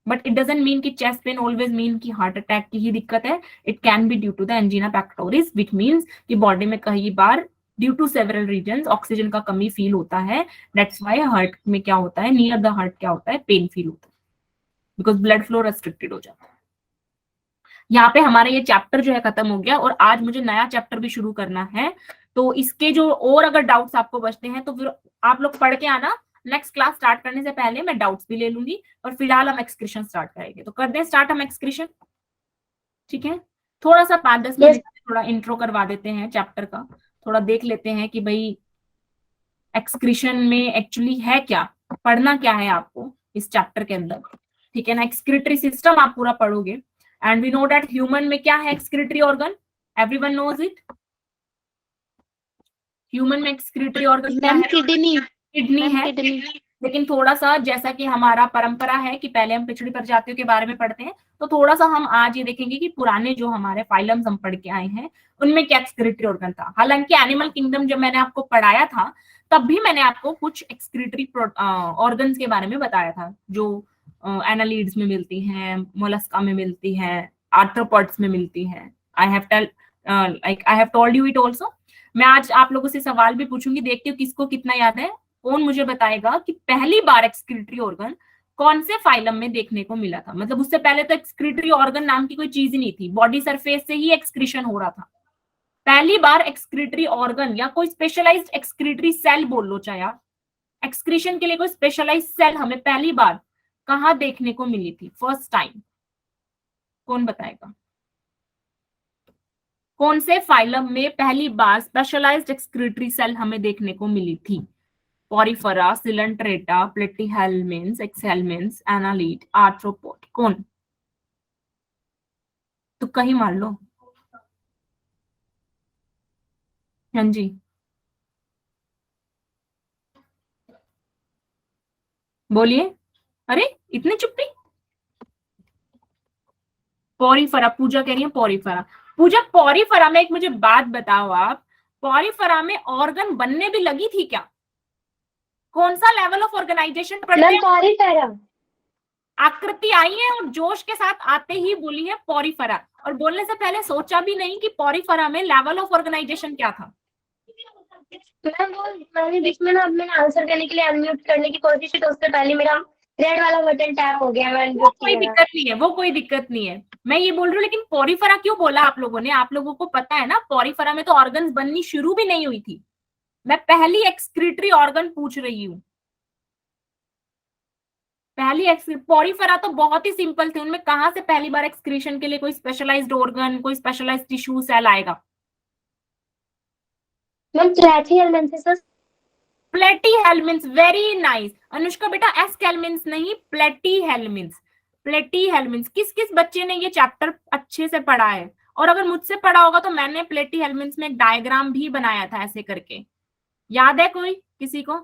[SPEAKER 1] बट इट डजंट मीन कि चेस्ट पेन ऑलवेज मीन कि हार्ट अटैक की ही दिक्कत है। It can be due to the angina pectoris, which means कि बॉडी में कई बार due to several reasons oxygen का कमी फील होता है। दैट्स व्हाई हार्ट में क्या होता है, नियर द हार्ट क्या होता है, पेन फील होता है, बिकॉज ब्लड फ्लो रेस्ट्रिक्टेड हो जाता है। यहाँ पे हमारा ये चैप्टर जो है खत्म हो गया, और आज मुझे नया चैप्टर भी शुरू करना है। तो इसके जो और अगर डाउट्स आपको बचते हैं तो फिर आप लोग पढ़ के आना, नेक्स्ट क्लास स्टार्ट करने से पहले मैं डाउट्स भी ले लूंगी। और फिलहाल हम एक्सक्रीशन स्टार्ट करेंगे, तो कर दें स्टार्ट हम एक्सक्रीशन, ठीक है। थोड़ा सा 5-10 मिनट थोड़ा इंट्रो करवा देते हैं चैप्टर का, थोड़ा देख लेते हैं कि भाई एक्सक्रीशन में एक्चुअली है क्या, पढ़ना क्या है आपको इस चैप्टर के अंदर, ठीक है ना। एक्सक्रीटरी सिस्टम आप पूरा पढ़ोगे, and we know that human में क्या है excretory organ, everyone knows it. Human में एक्सक्रीटरी ऑर्गन क्या
[SPEAKER 2] मैम
[SPEAKER 1] है,
[SPEAKER 2] किडनी,
[SPEAKER 1] किडनी
[SPEAKER 2] मैम
[SPEAKER 1] है।
[SPEAKER 2] किडनी।
[SPEAKER 1] लेकिन थोड़ा सा जैसा कि हमारा परंपरा है कि पहले हम पिछड़ी प्रजातियों के बारे में पढ़ते हैं, तो थोड़ा सा हम आज ये देखेंगे कि पुराने जो हमारे फाइलम्स हम पढ़ के आए हैं उनमें क्या एक्सक्रीटरी ऑर्गन था। हालांकि एनिमल किंगडम जब मैंने आपको पढ़ाया था तब भी मैंने आपको कुछ एक्सक्रीटरी ऑर्गन्स के बारे में बताया था, जो एनालीड्स में मिलती हैं, मोलस्का में मिलती है, आर्थ्रोपॉड्स में मिलती है। I have told you it also. मैं आज आप लोगों से सवाल भी पूछूंगी, देखती हूँ किसको कितना याद है। कौन मुझे बताएगा कि पहली बार एक्सक्रीटरी ऑर्गन कौन से फाइलम में देखने को मिला था। मतलब उससे पहले तो एक्सक्रीटरी ऑर्गन नाम की कोई चीज ही नहीं थी, बॉडी सरफेस से ही एक्सक्रीशन हो रहा था। पहली बार एक्सक्रीटरी ऑर्गन या कोई स्पेशलाइज्ड एक्सक्रीटरी सेल बोल लो, चाहे आप एक्सक्रीशन के लिए कोई स्पेशलाइज्ड सेल हमें पहली बार कहां देखने को मिली थी, फर्स्ट टाइम, कौन बताएगा। कौन से फाइलम में पहली बार स्पेशलाइज्ड एक्सक्रीटरी सेल हमें देखने को मिली थी। पोरिफेरा, सिलेंट्रेटा, प्लेटीहेल्मिन्स, एक्सहेल्मिन्स, एनालीड, आर्थ्रोपोड, कौन, तो कहीं मार लो। हाँ जी, बोलिए। अरे इतनी चुप्पी। पोरिफेरा, पूजा कह रही है पोरिफेरा। पूजा पोरिफेरा में एक मुझे बात बताओ आप, पोरिफेरा में ऑर्गन बनने भी लगी थी क्या? कौन सा लेवल ऑफ ऑर्गेनाइजेशन पढ़ते हैं?
[SPEAKER 3] पोरिफेरा
[SPEAKER 1] आकृति आई है और जोश के साथ आते ही बोली है पोरिफेरा, और बोलने से पहले सोचा भी नहीं कि पोरिफेरा में लेवल ऑफ ऑर्गेनाइजेशन क्या था।
[SPEAKER 3] मैम वो मैंने बीच में ना मैंने आंसर करने के लिए अनम्यूट करने की कोशिश की, तो उससे पहले मेरा रेड वाला बटन टैप हो गया। मैं
[SPEAKER 1] वो कोई दिक्कत नहीं है, वो कोई दिक्कत नहीं है, मैं ये बोल रही हूँ। लेकिन पोरिफेरा क्यों बोला आप लोगों ने? आप लोगों को पता है ना पोरिफेरा में तो ऑर्गन्स बननी शुरू भी नहीं हुई थी। मैं पहली एक्सक्रीटरी ऑर्गन पूछ रही हूँ, पहली पोरिफेरा तो बहुत ही सिंपल थे, उनमें कहां से पहली बार एक्सक्रीशन के लिए कोई स्पेशलाइज्ड ऑर्गन, कोई स्पेशलाइज्ड टिश्यू सेल आएगा?
[SPEAKER 3] मैम प्लेटीहेल्मिन्थेसिस।
[SPEAKER 1] प्लेटीहेल्मिन्स, वेरी नाइस अनुष्का बेटा, एस्केल्मिन्स नहीं, प्लेटीहेल्मिन्स। प्लेटीहेल्मिन्स किस किस बच्चे ने ये चैप्टर अच्छे से पढ़ा है? और अगर मुझसे पढ़ा होगा तो मैंने प्लेटीहेल्मिन्स में एक डायग्राम भी बनाया था ऐसे करके, याद है कोई किसी को?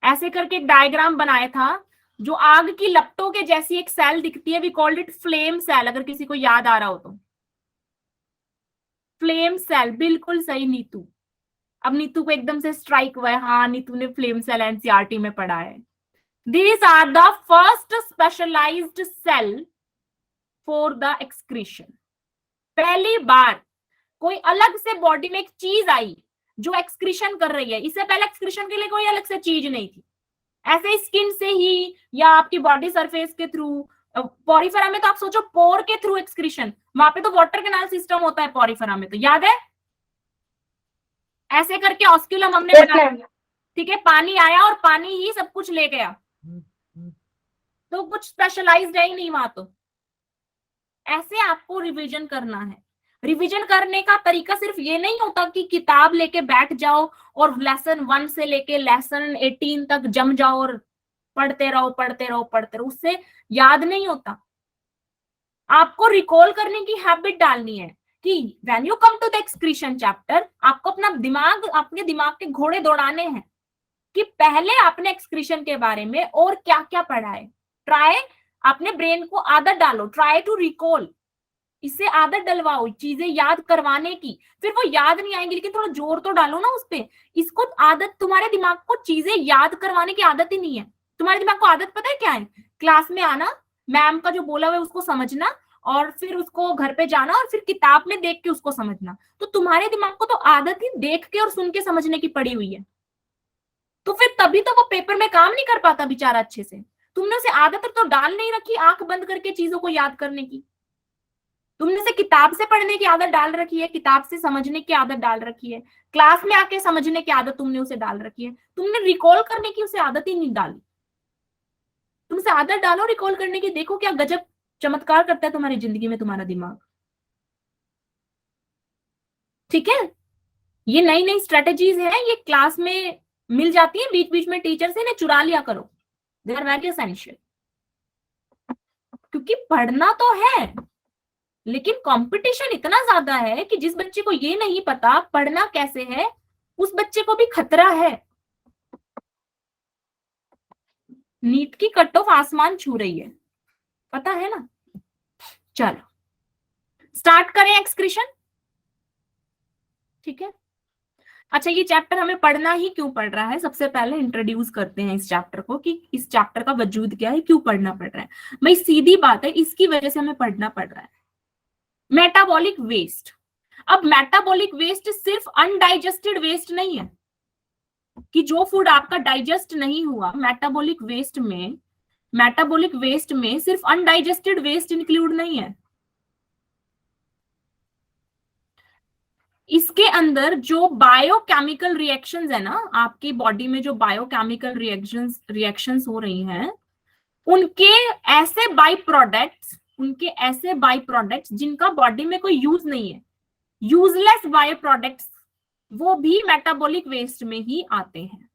[SPEAKER 1] ऐसे करके एक डायग्राम बनाया था, जो आग की लपटों के जैसी एक सेल दिखती है, we called it flame cell, अगर किसी को याद आ रहा हो तो। फ्लेम सेल, बिल्कुल सही नीतू। अब नीतू को एकदम से स्ट्राइक हुआ है, हाँ नीतू ने फ्लेम सेल एनसीईआरटी में पढ़ा है। These are the first specialized cell for the excretion. पहली बार कोई अलग से बॉडी में एक चीज आई जो एक्सक्रीशन कर रही है। इससे पहले एक्सक्रीशन के लिए कोई अलग से चीज नहीं थी, ऐसे स्किन से ही या आपकी बॉडी सरफेस के थ्रू। पोरिफेरा में तो आप सोचो पोर के थ्रू एक्सक्रीशन, वहां पे तो वाटर कैनाल सिस्टम होता है पोरिफेरा में, तो याद है? ऐसे करके ऑस्क्यूलम हमने
[SPEAKER 3] Yes,
[SPEAKER 1] बना
[SPEAKER 3] ma'am.
[SPEAKER 1] दिया, ठीक है, पानी आया और पानी ही सब कुछ ले गया, तो कुछ स्पेशलाइज्ड है ही नहीं वहां। तो ऐसे आपको रिवीजन करना है। रिवीजन करने का तरीका सिर्फ ये नहीं होता कि किताब लेके बैठ जाओ और लेसन 1 से लेके लेसन 18 तक जम जाओ और पढ़ते रहो पढ़ते रहो पढ़ते रहो, उससे याद नहीं होता। आपको रिकॉल करने की हैबिट डालनी है कि when you come to the excretion chapter, आपको अपना दिमाग, अपने दिमाग के घोड़े दौड़ाने हैं कि पहले आपने एक्सक्रीशन के बारे में और क्या क्या पढ़ा है। ट्राई, अपने ब्रेन को आदत डालो, ट्राई टू रिकॉल, इससे आदत डलवाओ चीजें याद करवाने की। फिर वो याद नहीं आएंगी, लेकिन थोड़ा जोर तो डालो ना उस पे। इसको आदत, तुम्हारे दिमाग को चीजें याद करवाने की आदत ही नहीं है। तुम्हारे दिमाग को आदत पता है क्या है? क्लास में आना, मैम का जो बोला हुआ है उसको समझना, और फिर उसको घर पे जाना और फिर किताब में देख के उसको समझना। तो तुम्हारे दिमाग को तो आदत ही देख के और सुन के समझने की पड़ी हुई है, तो फिर तभी तो वो पेपर में काम नहीं कर पाता बेचारा अच्छे से। तुमने उसे आदत तो डाल नहीं रखी आंख बंद करके चीजों को याद करने की। तुमने उसे किताब से पढ़ने की आदत डाल रखी है, किताब से समझने की आदत डाल रखी है, क्लास में आके समझने की आदत तुमने उसे डाल रखी है। तुमने रिकॉल करने की उसे आदत ही नहीं डाली। तुम उसे आदत डालो रिकॉल करने की, देखो क्या गजब चमत्कार करता है तुम्हारी जिंदगी में तुम्हारा दिमाग। ठीक है, ये नई नई स्ट्रेटेजीज है, ये क्लास में मिल जाती है बीच बीच में टीचर से, इन्हें चुरा लिया करो। दे आर वेरी एसेंशियल, क्योंकि पढ़ना तो है लेकिन कंपटीशन इतना ज्यादा है कि जिस बच्चे को ये नहीं पता पढ़ना कैसे है, उस बच्चे को भी खतरा है। नीट की कट ऑफ आसमान छू रही है, पता है ना। चलो स्टार्ट करें एक्सक्रीशन। ठीक है, अच्छा ये चैप्टर हमें पढ़ना ही क्यों पड़ रहा है, सबसे पहले इंट्रोड्यूस करते हैं इस चैप्टर को कि इस चैप्टर का वजूद क्या है, क्यों पढ़ना पड़ रहा है। भाई सीधी बात है, इसकी वजह से हमें पढ़ना पड़ रहा है। Metabolic waste. अब मेटाबॉलिक वेस्ट सिर्फ अनडाइजेस्टेड वेस्ट नहीं है कि जो फूड आपका डाइजेस्ट नहीं हुआ। मेटाबॉलिक वेस्ट में सिर्फ अनडाइजेस्टेड वेस्ट इंक्लूड नहीं है, इसके अंदर जो बायोकेमिकल रिएक्शंस है ना, आपकी बॉडी में जो बायोकेमिकल रिएक्शंस हो रही हैं, उनके ऐसे बाई प्रोडक्ट्स जिनका बॉडी में कोई यूज नहीं है, यूजलेस बायो प्रोडक्ट्स, वो भी मेटाबॉलिक वेस्ट में ही आते हैं।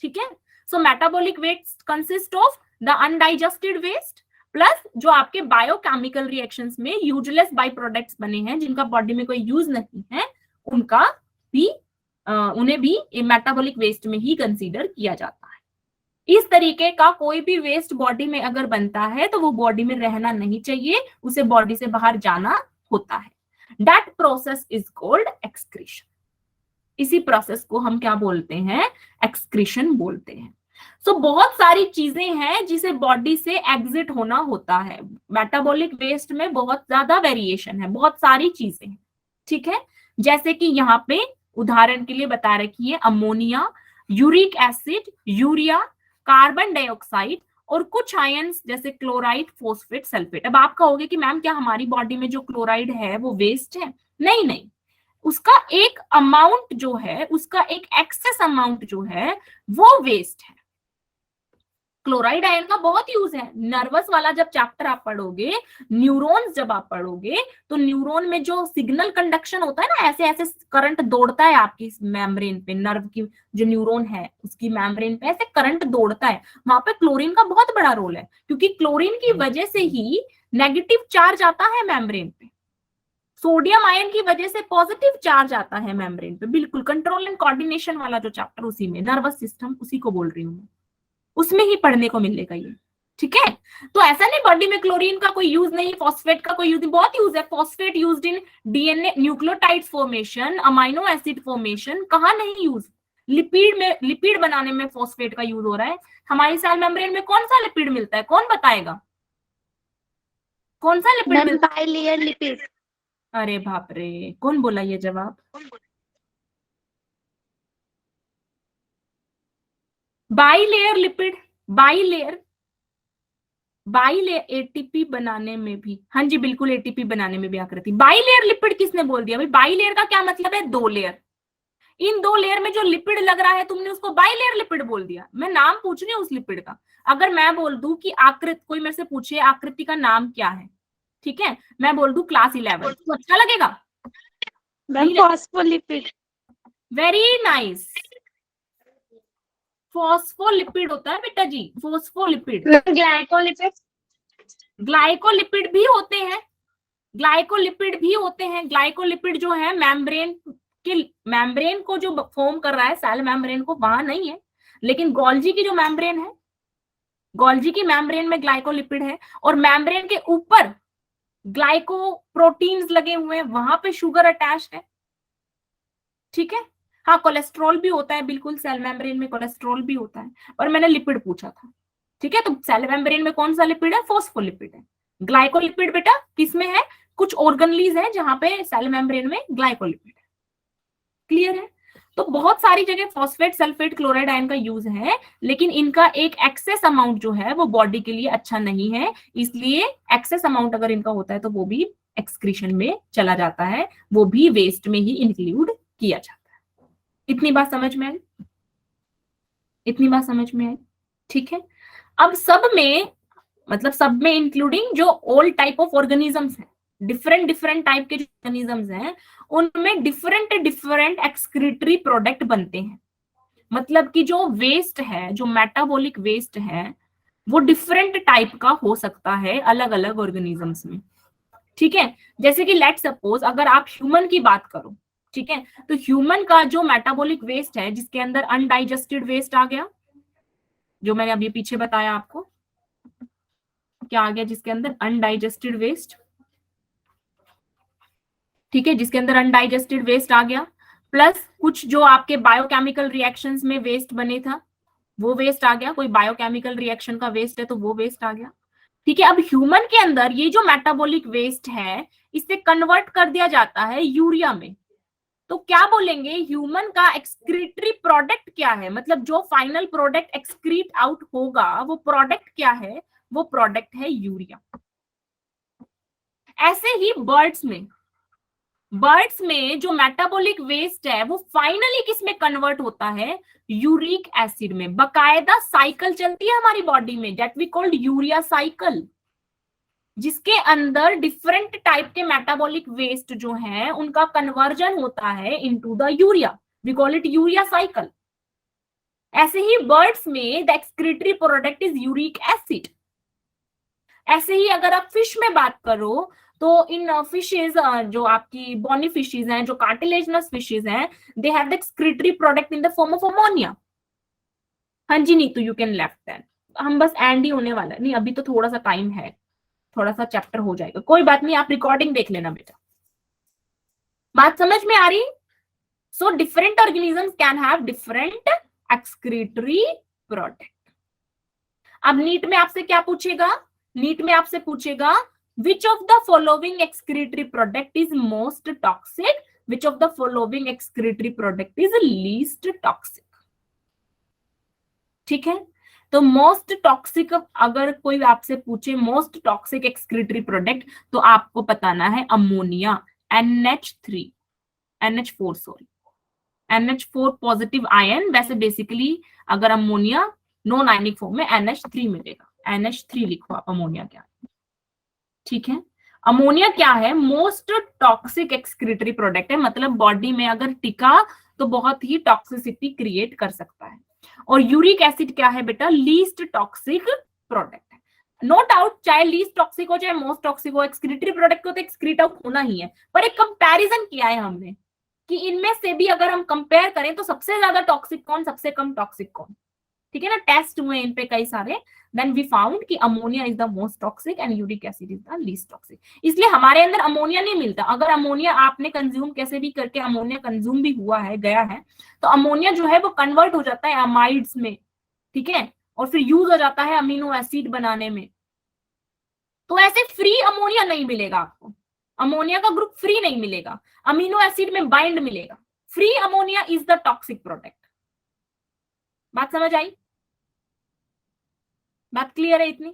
[SPEAKER 1] ठीक है, so metabolic waste consist of the undigested waste plus जो आपके बायोकेमिकल रिएक्शंस में यूजलेस बाई प्रोडक्ट्स बने हैं जिनका बॉडी में कोई यूज नहीं है, उनका भी उन्हें भी मेटाबॉलिक वेस्ट में ही कंसीडर किया जाता है। इस तरीके का कोई भी वेस्ट बॉडी में अगर बनता है तो वो बॉडी में रहना नहीं चाहिए, उसे बॉडी से बाहर जाना होता है। That process is called excretion. इसी प्रोसेस को हम क्या बोलते हैं? एक्सक्रीशन बोलते हैं। सो बहुत सारी चीजें हैं जिसे बॉडी से एग्जिट होना होता है। मेटाबॉलिक वेस्ट में बहुत ज्यादा वेरिएशन है, बहुत सारी चीजें। ठीक है, जैसे कि यहाँ पे उदाहरण के लिए बता रखी है ammonia, uric acid, urea, carbon dioxide और कुछ आयंस जैसे क्लोराइड, फॉस्फेट, सल्फेट। अब आप कहोगे कि मैम क्या हमारी बॉडी में जो क्लोराइड है वो वेस्ट है? नहीं नहीं, उसका एक अमाउंट जो है, उसका एक एक्सेस अमाउंट जो है वो वेस्ट है। क्लोराइड आयन का बहुत यूज है। नर्वस वाला जब चैप्टर आप पढ़ोगे, न्यूरॉन्स जब आप पढ़ोगे, तो न्यूरॉन में जो सिग्नल कंडक्शन होता है ना, ऐसे ऐसे करंट दौड़ता है आपकी मेम्ब्रेन पे, नर्व की जो न्यूरॉन है उसकी मेम्ब्रेन पे ऐसे करंट दौड़ता है, वहां पे क्लोरीन का बहुत बड़ा रोल है, क्योंकि क्लोरीन की वजह से ही नेगेटिव चार्ज आता है मेम्ब्रेन पे, सोडियम आयन की वजह से पॉजिटिव चार्ज आता है मेम्ब्रेन पे। बिल्कुल कंट्रोल एंड कोऑर्डिनेशन वाला जो चैप्टर, उसी में नर्वस सिस्टम, उसी को बोल रही हूँ मैं, उसमें ही पढ़ने को मिलेगा ये। ठीक है, तो ऐसा नहीं बॉडी में क्लोरीन का कोई यूज नहीं, फॉस्फेट का कोई यूज नहीं, बहुत यूज है। Phosphate used in DNA nucleotides formation, amino acid formation, कहाँ नहीं यूज? लिपिड में, लिपिड बनाने में फॉस्फेट का यूज हो रहा है। हमारी सेल मेम्ब्रेन में कौन सा लिपिड मिलता है, कौन बताएगा? कौन सा लिपिड मिलता है?
[SPEAKER 2] Bilayer lipid.
[SPEAKER 1] अरे बाप रे, कौन बोला ये जवाब? बाइलेयर लिपिड, बाइलेयर एटीपी बनाने में भी, हाँ जी बिल्कुल एटीपी बनाने में भी आकृति। बाइलेयर लिपिड किसने बोल दिया भाई? बाइलेयर का क्या मतलब है? 2 लेयर। इन दो लेयर में जो लिपिड लग रहा है तुमने उसको बाइलेयर लिपिड बोल दिया। मैं नाम पूछ रही हूँ उस लिपिड का। अगर मैं बोल दूं कि आकृति, कोई मेरे से पूछे आकृति का नाम क्या है, ठीक है, मैं बोल दूं क्लास 11, तो अच्छा लगेगा?
[SPEAKER 2] Ma'am phospholipid.
[SPEAKER 1] Very nice, phospholipid होता है बेटा जी, फॉस्फोलिपिड।
[SPEAKER 3] ग्लाइकोलिपिड।
[SPEAKER 1] ग्लाइकोलिपिड भी होते हैं, ग्लाइकोलिपिड भी होते हैं। ग्लाइकोलिपिड जो है मेम्ब्रेन को जो फॉर्म कर रहा है, सेल मेम्ब्रेन को, वहां नहीं है, लेकिन गोल्जी की जो मेम्ब्रेन है, गोल्जी की मेम्ब्रेन में ग्लाइकोलिपिड है, और मेम्ब्रेन के ऊपर ग्लाइकोप्रोटीन्स लगे हुए हैं, वहां पे शुगर अटैच्ड है, ठीक है। हाँ, कोलेस्ट्रॉल भी होता है, बिल्कुल, सेल मेम्ब्रेन में कोलेस्ट्रॉल भी होता है, और मैंने लिपिड पूछा था, ठीक है। तो सेल मेम्ब्रेन में कौन सा लिपिड है? फॉस्फोलिपिड है। ग्लाइकोलिपिड बेटा किसमें है? कुछ ऑर्गेनलीज है जहां पे सेल मेम्ब्रेन में ग्लाइकोलिपिड है। क्लियर है? तो बहुत सारी जगह फॉस्फेट, सल्फेट, क्लोराइड आयन का यूज है, लेकिन इनका एक एक्सेस अमाउंट जो है वो बॉडी के लिए अच्छा नहीं है, इसलिए एक्सेस अमाउंट अगर इनका होता है तो वो भी एक्सक्रीशन में चला जाता है, वो भी वेस्ट में ही इंक्लूड किया जाता है। इतनी बात समझ में आई? इतनी बात समझ में आई? ठीक है। अब सब में, मतलब सब में इंक्लूडिंग जो ऑल टाइप ऑफ ऑर्गेनिजम्स हैं, डिफरेंट डिफरेंट टाइप के जो ऑर्गेनिजम्स हैं, उनमें डिफरेंट डिफरेंट एक्सक्रीटरी प्रोडक्ट बनते हैं। मतलब कि जो वेस्ट है, जो मेटाबॉलिक वेस्ट है, वो डिफरेंट टाइप का हो सकता है अलग अलग ऑर्गेनिजम्स में, ठीक है। जैसे कि लेट सपोज अगर आप ह्यूमन की बात करो, ठीक है, तो ह्यूमन का जो मेटाबॉलिक वेस्ट है, जिसके अंदर अनडाइजेस्टेड वेस्ट आ गया, जो मैंने अभी पीछे बताया आपको, क्या आ गया जिसके अंदर? अनडाइजेस्टेड वेस्ट, ठीक है, जिसके अंदर अनडाइजेस्टेड वेस्ट आ गया, प्लस कुछ जो आपके बायोकेमिकल रिएक्शंस में वेस्ट बने था, वो वेस्ट आ गया। कोई बायोकेमिकल रिएक्शन का वेस्ट है तो वो वेस्ट आ गया, ठीक है। अब ह्यूमन के अंदर ये जो मेटाबॉलिक वेस्ट है, इसे कन्वर्ट कर दिया जाता है यूरिया में। तो क्या बोलेंगे? ह्यूमन का एक्सक्रीटरी प्रोडक्ट क्या है? मतलब जो फाइनल प्रोडक्ट एक्सक्रीट आउट होगा, वो प्रोडक्ट क्या है? वो प्रोडक्ट है यूरिया। ऐसे ही बर्ड्स में जो मेटाबॉलिक वेस्ट है वो फाइनली किस में कन्वर्ट होता है? यूरिक एसिड में। बकायदा साइकिल चलती है हमारी बॉडी में, that we called urea cycle, जिसके अंदर डिफरेंट टाइप के मेटाबॉलिक वेस्ट जो है उनका कन्वर्जन होता है into the urea, we call it urea cycle. ऐसे ही बर्ड्स में the excretory product is uric acid. ऐसे ही अगर आप फिश में बात करो तो इन फिशेज, जो आपकी बॉनी फिशेज हैं, जो कार्टिलेजनस फिशेज हैं, they have the excretory product in the form of ammonia. हाँ जी, नहीं तो यू कैन लेफ्ट दैट, हम बस एंड ही होने वाला है, नहीं अभी तो थोड़ा सा टाइम है, थोड़ा सा चैप्टर हो जाएगा, कोई बात नहीं, आप रिकॉर्डिंग देख लेना बेटा। बात समझ में आ रही? So different organisms can have different excretory product. अब नीट में आपसे क्या पूछेगा? नीट में आपसे पूछेगा which of the following excretory product is most toxic, which of the following excretory product is least toxic, ठीक है। तो मोस्ट टॉक्सिक, अगर कोई आपसे पूछे मोस्ट टॉक्सिक एक्सक्रीटरी प्रोडक्ट, तो आपको बताना है ammonia, NH4 sorry, NH4 positive ion. वैसे बेसिकली अगर अमोनिया नॉन आयनिक फॉर्म में NH3 मिलेगा, NH3 लिखो आप अमोनिया क्या, ठीक है। अमोनिया क्या है? मोस्ट टॉक्सिक एक्सक्रीटरी प्रोडक्ट है, मतलब बॉडी में अगर टिका तो बहुत ही टॉक्सिसिटी क्रिएट कर सकता है। और यूरिक एसिड क्या है बेटा? लीस्ट टॉक्सिक प्रोडक्ट है। नो डाउट, चाहे लीस्ट टॉक्सिक हो चाहे मोस्ट टॉक्सिक हो, एक्सक्रीटरी प्रोडक्ट को तो एक्सक्रीट आउट होना ही है, पर एक कंपैरिजन किया है हमने कि इनमें से भी अगर हम कंपेयर करें तो सबसे ज्यादा टॉक्सिक कौन, सबसे कम टॉक्सिक कौन, ठीक है ना। टेस्ट हुए इन पे कई सारे, देन वी फाउंड कि ammonia is the most toxic and uric acid is the least toxic. इसलिए हमारे अंदर अमोनिया नहीं मिलता। अगर अमोनिया आपने कंज्यूम कैसे भी करके अमोनिया कंज्यूम भी हुआ है, गया है, तो अमोनिया जो है वो कन्वर्ट हो जाता है अमाइड्स में, ठीक है, और फिर यूज हो जाता है अमीनो एसिड बनाने में। तो ऐसे फ्री अमोनिया नहीं मिलेगा आपको, अमोनिया का ग्रुप फ्री नहीं मिलेगा, अमीनो एसिड में बाइंड मिलेगा। Free ammonia is the toxic product. बात समझ आई? बात क्लियर है इतनी?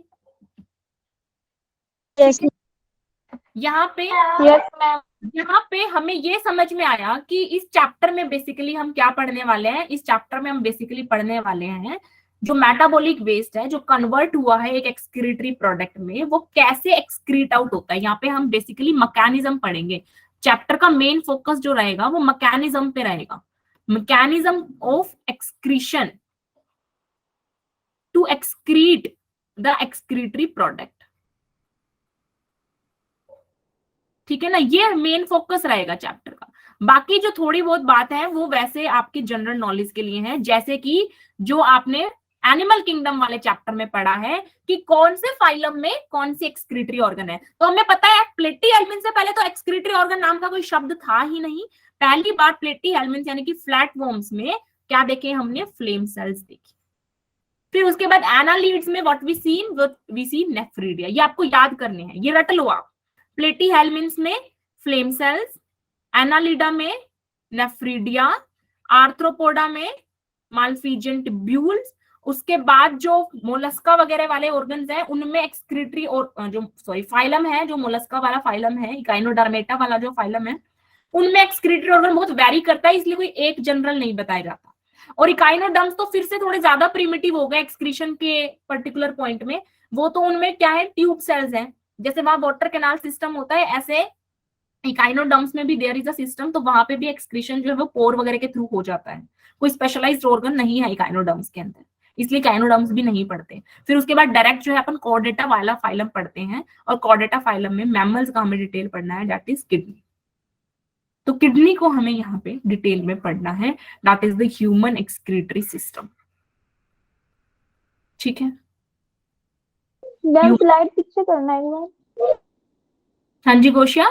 [SPEAKER 2] यस
[SPEAKER 1] यहाँ पे
[SPEAKER 3] यस मैम।
[SPEAKER 1] यहाँ पे हमें ये समझ में आया कि इस चैप्टर में बेसिकली हम क्या पढ़ने वाले हैं। इस चैप्टर में हम बेसिकली पढ़ने वाले हैं जो मेटाबॉलिक वेस्ट है, जो कन्वर्ट हुआ है एक एक्सक्रीटरी प्रोडक्ट में, वो कैसे एक्सक्रीट आउट होता है। यहाँ पे हम बेसिकली मैकेनिज्म पढ़ेंगे। चैप्टर का मेन फोकस जो रहेगा वो मैकेनिज्म पे रहेगा, mechanism of excretion to excrete the excretory product. ठीक है ना, ये मेन फोकस रहेगा चैप्टर का। बाकी जो थोड़ी बहुत बात है वो वैसे आपकी जनरल नॉलेज के लिए है, जैसे कि जो आपने एनिमल किंगडम वाले चैप्टर में पढ़ा है कि कौन से फाइलम में कौन सी एक्सक्रीटरी ऑर्गन है। तो हमें पता है प्लेटीहेल्मिन से पहले तो एक्सक्रीटरी ऑर्गन नाम का कोई शब्द था ही नहीं। पहली बार प्लेटीहेल्मिन यानी कि फ्लैटवर्म्स में क्या देखे हमने, फ्लेम सेल्स देखी। फिर उसके बाद एनालीड्स में व्हाट वी सी नेफ्रीडिया। ये आपको याद करने हैं, ये रट लो आप। प्लेटीहेल्मिन्स में फ्लेम सेल्स, एनालिडा में नेफ्रीडिया, आर्थ्रोपोडा में माल्फिजियन ट्यूब्यूल्स। उसके बाद जो मोलस्का वगैरह वाले ऑर्गन्स हैं उनमें एक्सक्रीटरी और फाइलम है, जो मोलस्का वाला फाइलम है, इकाइनोडर्मेटा वाला जो फाइलम है, उनमें एक्सक्रीटरी ऑर्गन बहुत वेरी करता है, इसलिए कोई एक जनरल नहीं बताया जाता। और इकाइनोडर्म्स तो फिर से थोड़े ज्यादा प्रिमिटिव हो गए एक्सक्रीशन के पर्टिकुलर पॉइंट में। वो तो उनमें क्या है, ट्यूब सेल्स हैं, जैसे वहां वाटर कैनाल सिस्टम होता है, ऐसे इकाइनोडर्म्स में भी देयर इज अ सिस्टम। तो वहां पे भी एक्सक्रीशन जो है वो पोर वगैरह के थ्रू हो जाता है। कोई स्पेशलाइज्ड ऑर्गन नहीं है इकाइनोडर्म्स के अंदर, इसलिए इकाइनोडर्म्स भी नहीं पढ़ते। फिर उसके बाद डायरेक्ट जो है अपन कॉर्डेटा वाला फाइलम पढ़ते हैं, और कॉर्डेटा फाइलम में मैमल्स का हमें डिटेल पढ़ना है, दैट इज किडनी। तो किडनी को हमें यहाँ पे डिटेल में पढ़ना है, that is the human excretory system. ठीक है,
[SPEAKER 3] मैम स्लाइड पीछे करना है एक बार।
[SPEAKER 1] हाँ जी गोशिया,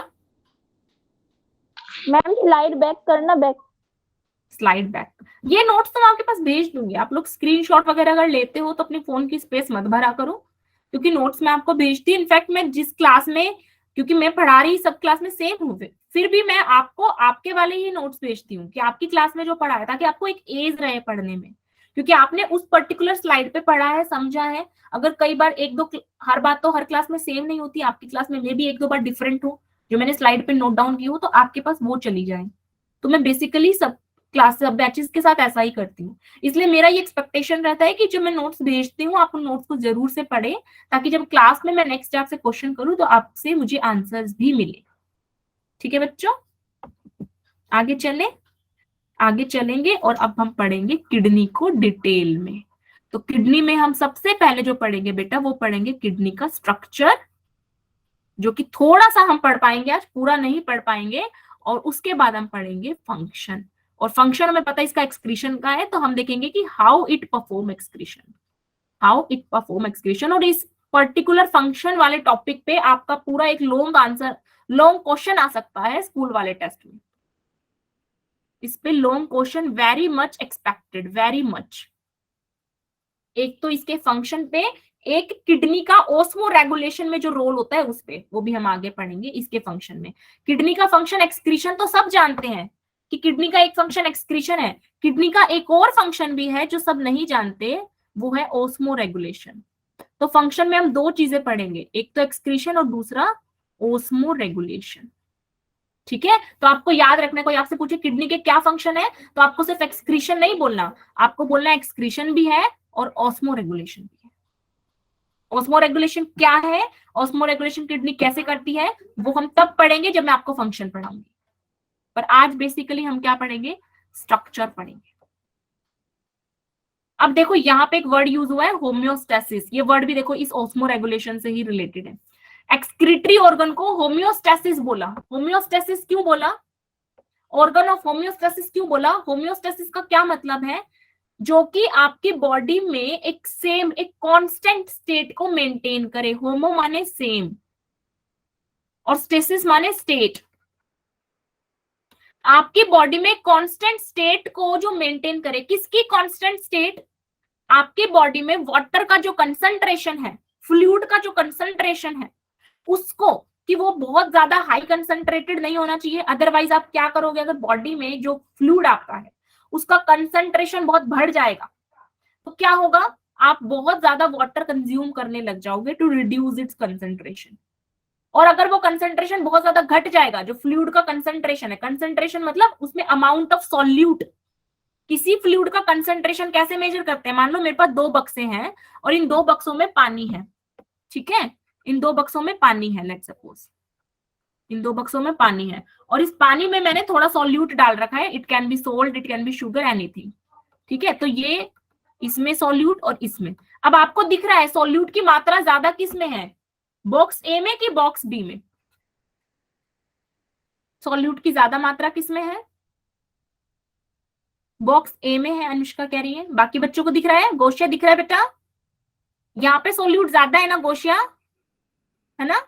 [SPEAKER 3] मैम स्लाइड बैक करना, बैक।
[SPEAKER 1] Slide back. ये नोट्स तो मैं आपके पास भेज दूंगी, आप लोग स्क्रीनशॉट वगैरह अगर लेते हो तो अपने फोन की स्पेस मत भरा करो, क्योंकि नोट्स मैं आपको भेजती। इनफैक्ट मैं जिस क्लास में, क्योंकि मैं पढ़ा रही सब क्लास में सेम हूँ, फिर भी मैं आपको आपके वाले ही नोट्स भेजती हूँ कि आपकी क्लास में जो पढ़ा है, ताकि आपको एक एज रहे पढ़ने में, क्योंकि आपने उस पर्टिकुलर स्लाइड पे पढ़ा है, समझा है। अगर कई बार एक दो, हर बात तो हर क्लास में सेम नहीं होती, आपकी क्लास में भी एक दो बार डिफरेंट हो, जो मैंने स्लाइड पे नोट डाउन की हो, तो आपके पास वो चली जाए। तो मैं बेसिकली सब क्लास बैचेस के साथ ऐसा ही करती हूँ। इसलिए मेरा ये एक्सपेक्टेशन रहता है कि जब मैं नोट्स भेजती हूँ, आप उन नोट्स को जरूर से पढ़े, ताकि जब क्लास में मैं नेक्स्ट आपसे क्वेश्चन करूँ तो आपसे मुझे आंसर्स भी मिले। ठीक है बच्चों, आगे चले, आगे चलेंगे और अब हम पढ़ेंगे किडनी को डिटेल में। तो किडनी में हम सबसे पहले जो पढ़ेंगे बेटा, वो पढ़ेंगे किडनी का स्ट्रक्चर, जो कि थोड़ा सा हम पढ़ पाएंगे आज, पूरा नहीं पढ़ पाएंगे। और उसके बाद हम पढ़ेंगे फंक्शन, और फंक्शन हमें पता है इसका एक्सक्रीशन का है, तो हम देखेंगे कि how it perform excretion, how it perform excretion. और इस पर्टिकुलर फंक्शन वाले टॉपिक पे आपका पूरा एक लॉन्ग आंसर, लॉन्ग क्वेश्चन आ सकता है स्कूल वाले टेस्ट में। इस पे long question very much expected, very much. एक तो इसके फंक्शन पे, एक किडनी का ओस्मो रेगुलेशन में जो रोल होता है उस पे, वो भी हम आगे पढ़ेंगे इसके फंक्शन में। किडनी का फंक्शन एक्सक्रीशन तो सब जानते हैं कि किडनी का एक फंक्शन एक्सक्रीशन है। किडनी का एक और फंक्शन भी है जो सब नहीं जानते, वो है ओस्मो रेगुलेशन। तो फंक्शन में हम दो चीजें पढ़ेंगे, एक तो एक्सक्रीशन और दूसरा ओस्मो रेगुलेशन। ठीक है, तो आपको याद रखना है, कोई आपसे पूछे किडनी के क्या फंक्शन है, तो आपको सिर्फ एक्सक्रीशन नहीं बोलना, आपको बोलना एक्सक्रीशन भी है और ऑस्मो रेगुलेशन भी है। ऑस्मो रेगुलेशन क्या है, ऑस्मो रेगुलेशन किडनी कैसे करती है, वो हम तब पढ़ेंगे जब मैं आपको फंक्शन पढ़ाऊंगी। पर आज बेसिकली हम क्या पढ़ेंगे, स्ट्रक्चर पढ़ेंगे। अब देखो यहाँ पे एक वर्ड यूज हुआ है होम्योस्टेसिस, ये वर्ड भी देखो इस ऑस्मो रेगुलेशन से ही रिलेटेड है। एक्सक्रीटरी ऑर्गन को होम्योस्टेसिस बोला। होम्योस्टेसिस क्यों बोला, ऑर्गन ऑफ होम्योस्टेसिस क्यों बोला, होम्योस्टेसिस का क्या मतलब है, जो कि आपकी बॉडी में एक सेम, एक कांस्टेंट स्टेट को मेंटेन करे। होमो माने सेम और स्टेसिस माने स्टेट। आपकी बॉडी में कांस्टेंट स्टेट को जो मेंटेन करे, किसकी कांस्टेंट स्टेट, आपकी बॉडी में वाटर का जो कंसंट्रेशन है, फ्लूइड का जो कंसंट्रेशन है, उसको, कि वो बहुत ज्यादा हाई कंसंट्रेटेड नहीं होना चाहिए। अदरवाइज आप क्या करोगे, अगर बॉडी में जो फ्लूइड आपका है उसका कंसंट्रेशन बहुत बढ़ जाएगा, तो क्या होगा, आप बहुत ज्यादा वाटर कंज्यूम करने लग जाओगे टू रिड्यूस इट्स कंसंट्रेशन। और अगर वो कंसंट्रेशन बहुत ज्यादा घट जाएगा, जो फ्लूइड का कंसंट्रेशन है, कंसंट्रेशन मतलब उसमें अमाउंट ऑफ सॉल्यूट, किसी फ्लूइड का कंसंट्रेशन कैसे मेजर करते हैं, मान लो मेरे पास 2 बक्से हैं और इन 2 बक्सों में पानी है, ठीक है, इन 2 बक्सों में पानी है, लेट्स सपोज इन 2 बक्सों में पानी है और इस पानी में मैंने थोड़ा सॉल्यूट डाल रखा है, it can B salt, it can B sugar, anything, ठीक है। तो ये इसमें सॉल्यूट और इसमें, अब आपको दिख रहा है सॉल्यूट की मात्रा ज्यादा किस में है, बॉक्स ए में कि बॉक्स बी में, सॉल्यूट की ज्यादा मात्रा किस में है, बॉक्स ए में है, अनुष्का कह रही है। बाकी बच्चों को दिख रहा है, गोशिया दिख रहा है बेटा, यहाँ पे सॉल्यूट ज्यादा है ना गोशिया, है ना,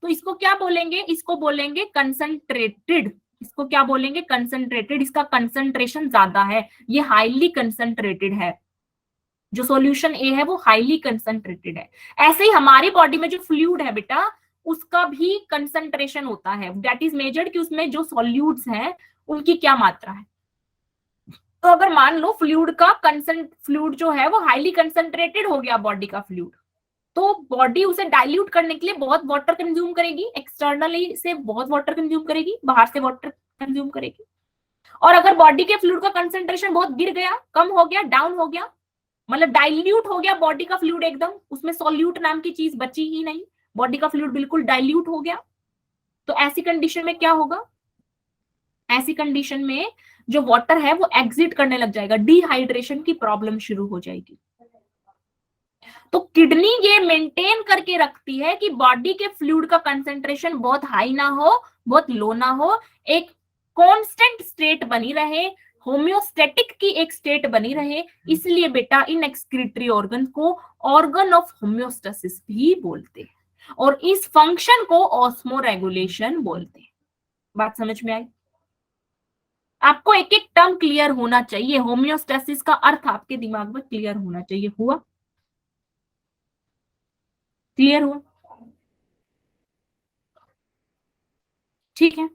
[SPEAKER 1] तो इसको क्या बोलेंगे, इसको बोलेंगे कंसंट्रेटेड, इसको क्या बोलेंगे, कंसंट्रेटेड, इसका कंसंट्रेशन ज्यादा है, ये हाईली कंसंट्रेटेड है, जो सॉल्यूशन ए है वो हाईली कंसंट्रेटेड है। ऐसे ही हमारी बॉडी में जो फ्लूइड है बेटा, उसका भी कंसंट्रेशन होता है, दैट इज मेजर्ड कि उसमें जो सॉल्यूट्स हैं उनकी क्या मात्रा है। तो अगर मान लो फ्लूइड जो है वो हाईली कंसंट्रेटेड हो गया बॉडी का फ्लूइड, तो बॉडी उसे डाइल्यूट करने के लिए बहुत वाटर कंज्यूम करेगी, एक्सटर्नली से बहुत वाटर कंज्यूम करेगी, बाहर से वाटर कंज्यूम करेगी। और अगर बॉडी के फ्लूइड का कंसंट्रेशन बहुत गिर गया, कम हो गया, डाउन हो गया, मतलब डाइल्यूट हो गया बॉडी का फ्लूइड एकदम, उसमें सॉल्यूट नाम की चीज बची ही नहीं, बॉडी का फ्लूइड बिल्कुल डाइल्यूट हो गया, तो ऐसी कंडीशन में क्या होगा, ऐसी कंडीशन में जो वाटर है वो एग्जिट करने लग जाएगा, डिहाइड्रेशन की प्रॉब्लम शुरू हो जाएगी। तो किडनी ये मेंटेन करके रखती है कि बॉडी के फ्लूइड का कंसंट्रेशन बहुत हाई ना हो, बहुत लो ना हो, एक कांस्टेंट स्टेट बनी रहे, होम्योस्टेटिक की एक स्टेट बनी रहे। इसलिए बेटा इन एक्सक्रीटरी ऑर्गन को ऑर्गन ऑफ होम्योस्टेसिस भी बोलते हैं और इस फंक्शन को ऑस्मोरेगुलेशन बोलते हैं। बात समझ में आई? आपको एक एक टर्म क्लियर होना चाहिए, होम्योस्टेसिस का अर्थ आपके दिमाग में क्लियर होना चाहिए। हुआ? क्लियर हुआ? ठीक है,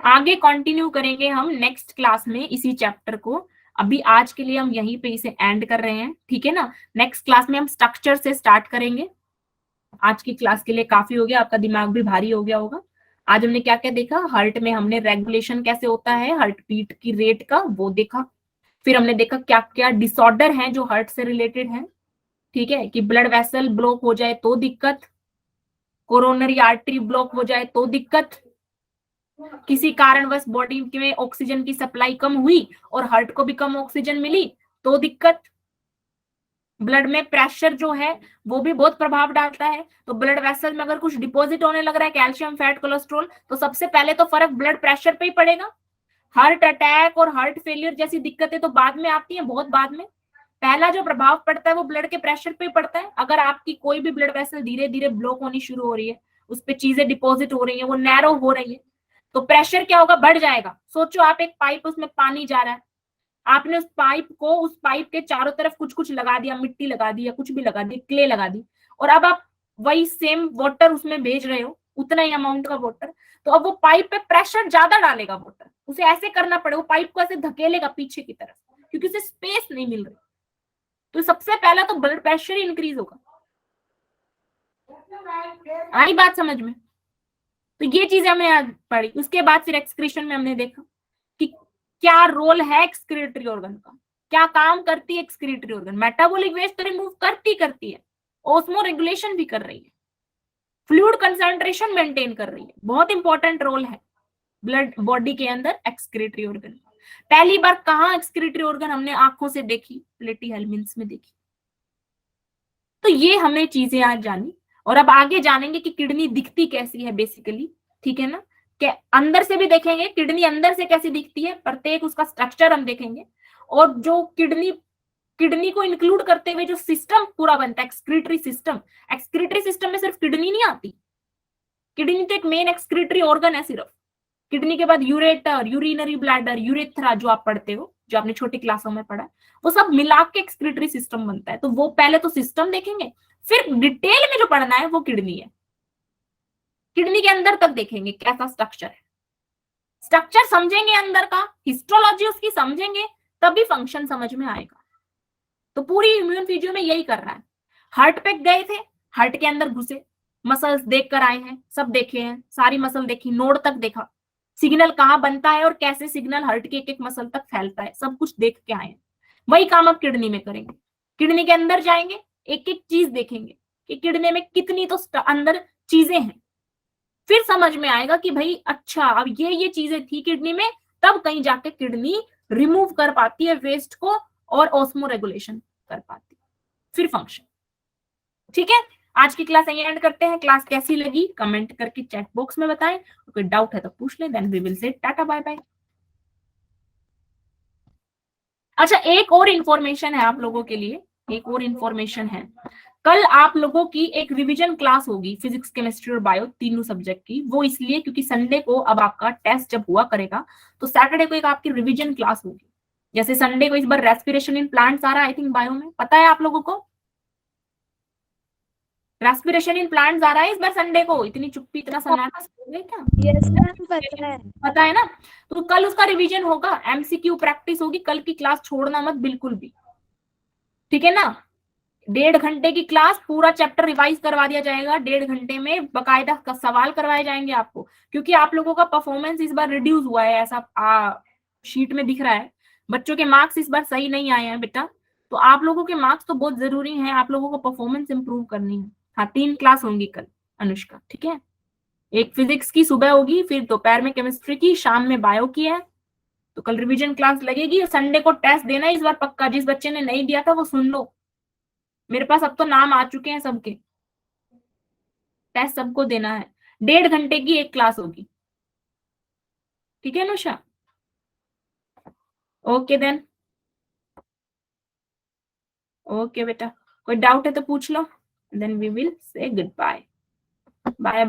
[SPEAKER 1] आगे कंटिन्यू करेंगे हम नेक्स्ट क्लास में इसी चैप्टर को। अभी आज के लिए हम यहीं पे इसे एंड कर रहे हैं, ठीक है ना। नेक्स्ट क्लास में हम स्ट्रक्चर से स्टार्ट करेंगे। आज की क्लास के लिए काफी हो गया, आपका दिमाग भी भारी हो गया होगा। आज हमने क्या क्या देखा, हार्ट में हमने रेगुलेशन कैसे होता है, हार्ट बीट की रेट का वो देखा। फिर हमने देखा क्या क्या डिसऑर्डर हैं जो हार्ट से रिलेटेड है, ठीक है, कि ब्लड वेसल ब्लॉक हो जाए तो दिक्कत, कोरोनरी आर्टरी ब्लॉक हो जाए तो दिक्कत, किसी कारणवश बॉडी में ऑक्सीजन की सप्लाई कम हुई और हार्ट को भी कम ऑक्सीजन मिली तो दिक्कत, ब्लड में प्रेशर जो है वो भी बहुत प्रभाव डालता है। तो ब्लड वेसल में अगर कुछ डिपॉजिट होने लग रहा है, कैल्शियम, फैट, कोलेस्ट्रॉल, तो सबसे पहले तो फर्क ब्लड प्रेशर पे ही पड़ेगा। हार्ट अटैक और हार्ट फेलियर जैसी दिक्कतें तो बाद में आती हैं, बहुत बाद में। पहला जो प्रभाव पड़ता है वो ब्लड के प्रेशर पे पड़ता है। अगर आपकी कोई भी ब्लड वेसल धीरे धीरे ब्लॉक होनी शुरू हो रही है, उस पर चीजें डिपॉजिट हो रही है, वो नैरो हो रही है, तो प्रेशर क्या होगा, बढ़ जाएगा। सोचो आप एक पाइप, उसमें पानी जा रहा है, आपने उस पाइप के चारों तरफ कुछ कुछ लगा दिया, मिट्टी लगा दी या कुछ भी लगा दी, क्ले लगा दी, और अब आप वही सेम वाटर उसमें भेज रहे हो, उतना ही अमाउंट का वाटर, तो अब वो पाइप पे प्रेशर ज्यादा डालेगा वाटर, उसे ऐसे करना पड़ेगा, वो पाइप को ऐसे धकेलेगा पीछे की तरफ, क्योंकि उसे स्पेस नहीं मिल रही। तो सबसे पहला तो ब्लड प्रेशर ही इंक्रीज होगा। आई बात समझ में? तो ये चीजें हमने आज पढ़ी। उसके बाद फिर एक्सक्रीशन में हमने देखा कि क्या रोल है एक्सक्रीटरी ऑर्गन का, क्या काम करती है एक्सक्रीटरी ऑर्गन। मेटाबॉलिक वेस्ट तो रिमूव करती है, ऑस्मो रेगुलेशन भी कर रही है, फ्लूइड कंसंट्रेशन मेंटेन कर रही है, बहुत इंपॉर्टेंट रोल है ब्लड बॉडी के अंदर एक्सक्रीटरी ऑर्गन। पहली बार कहाँ एक्सक्रीटरी ऑर्गन हमने आंखों से देखी, प्लेटीहेल्मिन्थ्स में देखी। तो ये हमने चीजें आज जानी, और अब आगे जानेंगे कि किडनी दिखती कैसी है बेसिकली, ठीक है ना, कि अंदर से भी देखेंगे किडनी अंदर से कैसी दिखती है, प्रत्येक उसका स्ट्रक्चर हम देखेंगे, और जो किडनी को इंक्लूड करते हुए जो सिस्टम पूरा बनता है, एक्सक्रीटरी सिस्टम में सिर्फ किडनी नहीं आती, किडनी तो एक मेन एक्सक्रीटरी ऑर्गन है सिर्फ। किडनी के बाद यूरेटर, यूरिनरी ब्लैडर, यूरेथ्रा जो आप पढ़ते हो, जो आपने छोटी क्लासों में पढ़ा, वो सब मिला के एक्सक्रीटरी सिस्टम बनता है। तो वो पहले तो सिस्टम देखेंगे, फिर डिटेल में जो पढ़ना है वो किडनी है। किडनी के अंदर तक देखेंगे कैसा स्ट्रक्चर है, स्ट्रक्चर समझेंगे अंदर का, हिस्टोलॉजी उसकी समझेंगे, तभी फंक्शन समझ में आएगा। तो पूरी इम्यून फिजियो में यही कर रहा है। हार्ट पे गए थे, हार्ट के अंदर घुसे, मसल्स देख कर आए हैं, सब देखे हैं, सारी मसल देखी, नोड तक देखा, सिग्नल कहाँ बनता है और कैसे सिग्नल हार्ट के एक एक मसल तक फैलता है, सब कुछ देख के आए हैं। वही काम अब किडनी में करेंगे। किडनी के अंदर जाएंगे, एक एक चीज देखेंगे कि किडनी में कितनी तो अंदर चीजें हैं, फिर समझ में आएगा कि भाई अच्छा अब ये चीजें थी किडनी में, तब कहीं जाके किडनी रिमूव कर पाती है वेस्ट को और ऑस्मो रेगुलेशन कर पाती है, फिर फंक्शन। ठीक है, आज की क्लास यहीं एंड करते हैं। क्लास कैसी लगी कमेंट करके चैट बॉक्स में बताएं, कोई डाउट है तो पूछ लें, देन वी विल से टाटा बाय बाय। अच्छा, एक और इंफॉर्मेशन है आप लोगों के लिए, एक और इंफॉर्मेशन है, कल आप लोगों की एक रिवीजन क्लास होगी फिजिक्स, केमिस्ट्री और बायो तीनों सब्जेक्ट की। वो इसलिए क्योंकि संडे को अब आपका टेस्ट जब हुआ करेगा तो सैटरडे को एक आपकी रिवीजन क्लास होगी। जैसे संडे को इस बार रेस्पिरेशन इन प्लांट्स आ रहा है, आई थिंक बायो में, पता है आप लोगों को? रेस्पिरेशन इन प्लांट्स आ रहा है इस बार संडे को। इतनी चुप्पी, इतना सन्नाटा हो गया क्या?
[SPEAKER 2] यस मैम, पता है।
[SPEAKER 1] पता है ना? तो कल उसका रिवीजन होगा, एमसीक्यू प्रैक्टिस होगी, कल की क्लास छोड़ना मत बिल्कुल भी, ठीक है ना? 1.5 घंटे की क्लास, पूरा चैप्टर रिवाइज करवा दिया जाएगा 1.5 घंटे में, बकायदा सवाल करवाए जाएंगे आपको, क्योंकि आप लोगों का परफॉर्मेंस इस बार रिड्यूस हुआ है, ऐसा शीट में दिख रहा है। बच्चों के मार्क्स इस बार सही नहीं आए हैं बेटा, तो आप लोगों के मार्क्स तो बहुत जरूरी हैं, आप लोगों को परफॉर्मेंस इंप्रूव करनी है। हाँ, 3 क्लास होंगी कल अनुष्का, ठीक है? एक फिजिक्स की सुबह होगी, फिर दोपहर में केमिस्ट्री की, शाम में बायो की है। तो कल रिवीजन क्लास लगेगी। संडे को टेस्ट देना है इस बार पक्का, जिस बच्चे ने नहीं दिया था वो सुन लो, मेरे पास अब तो नाम आ चुके हैं सबके, टेस्ट सबको देना है। 1.5 घंटे की एक क्लास होगी, ठीक है अनुषा? ओके देन, ओके बेटा, कोई डाउट है तो पूछ लो, then we will say good bye bye.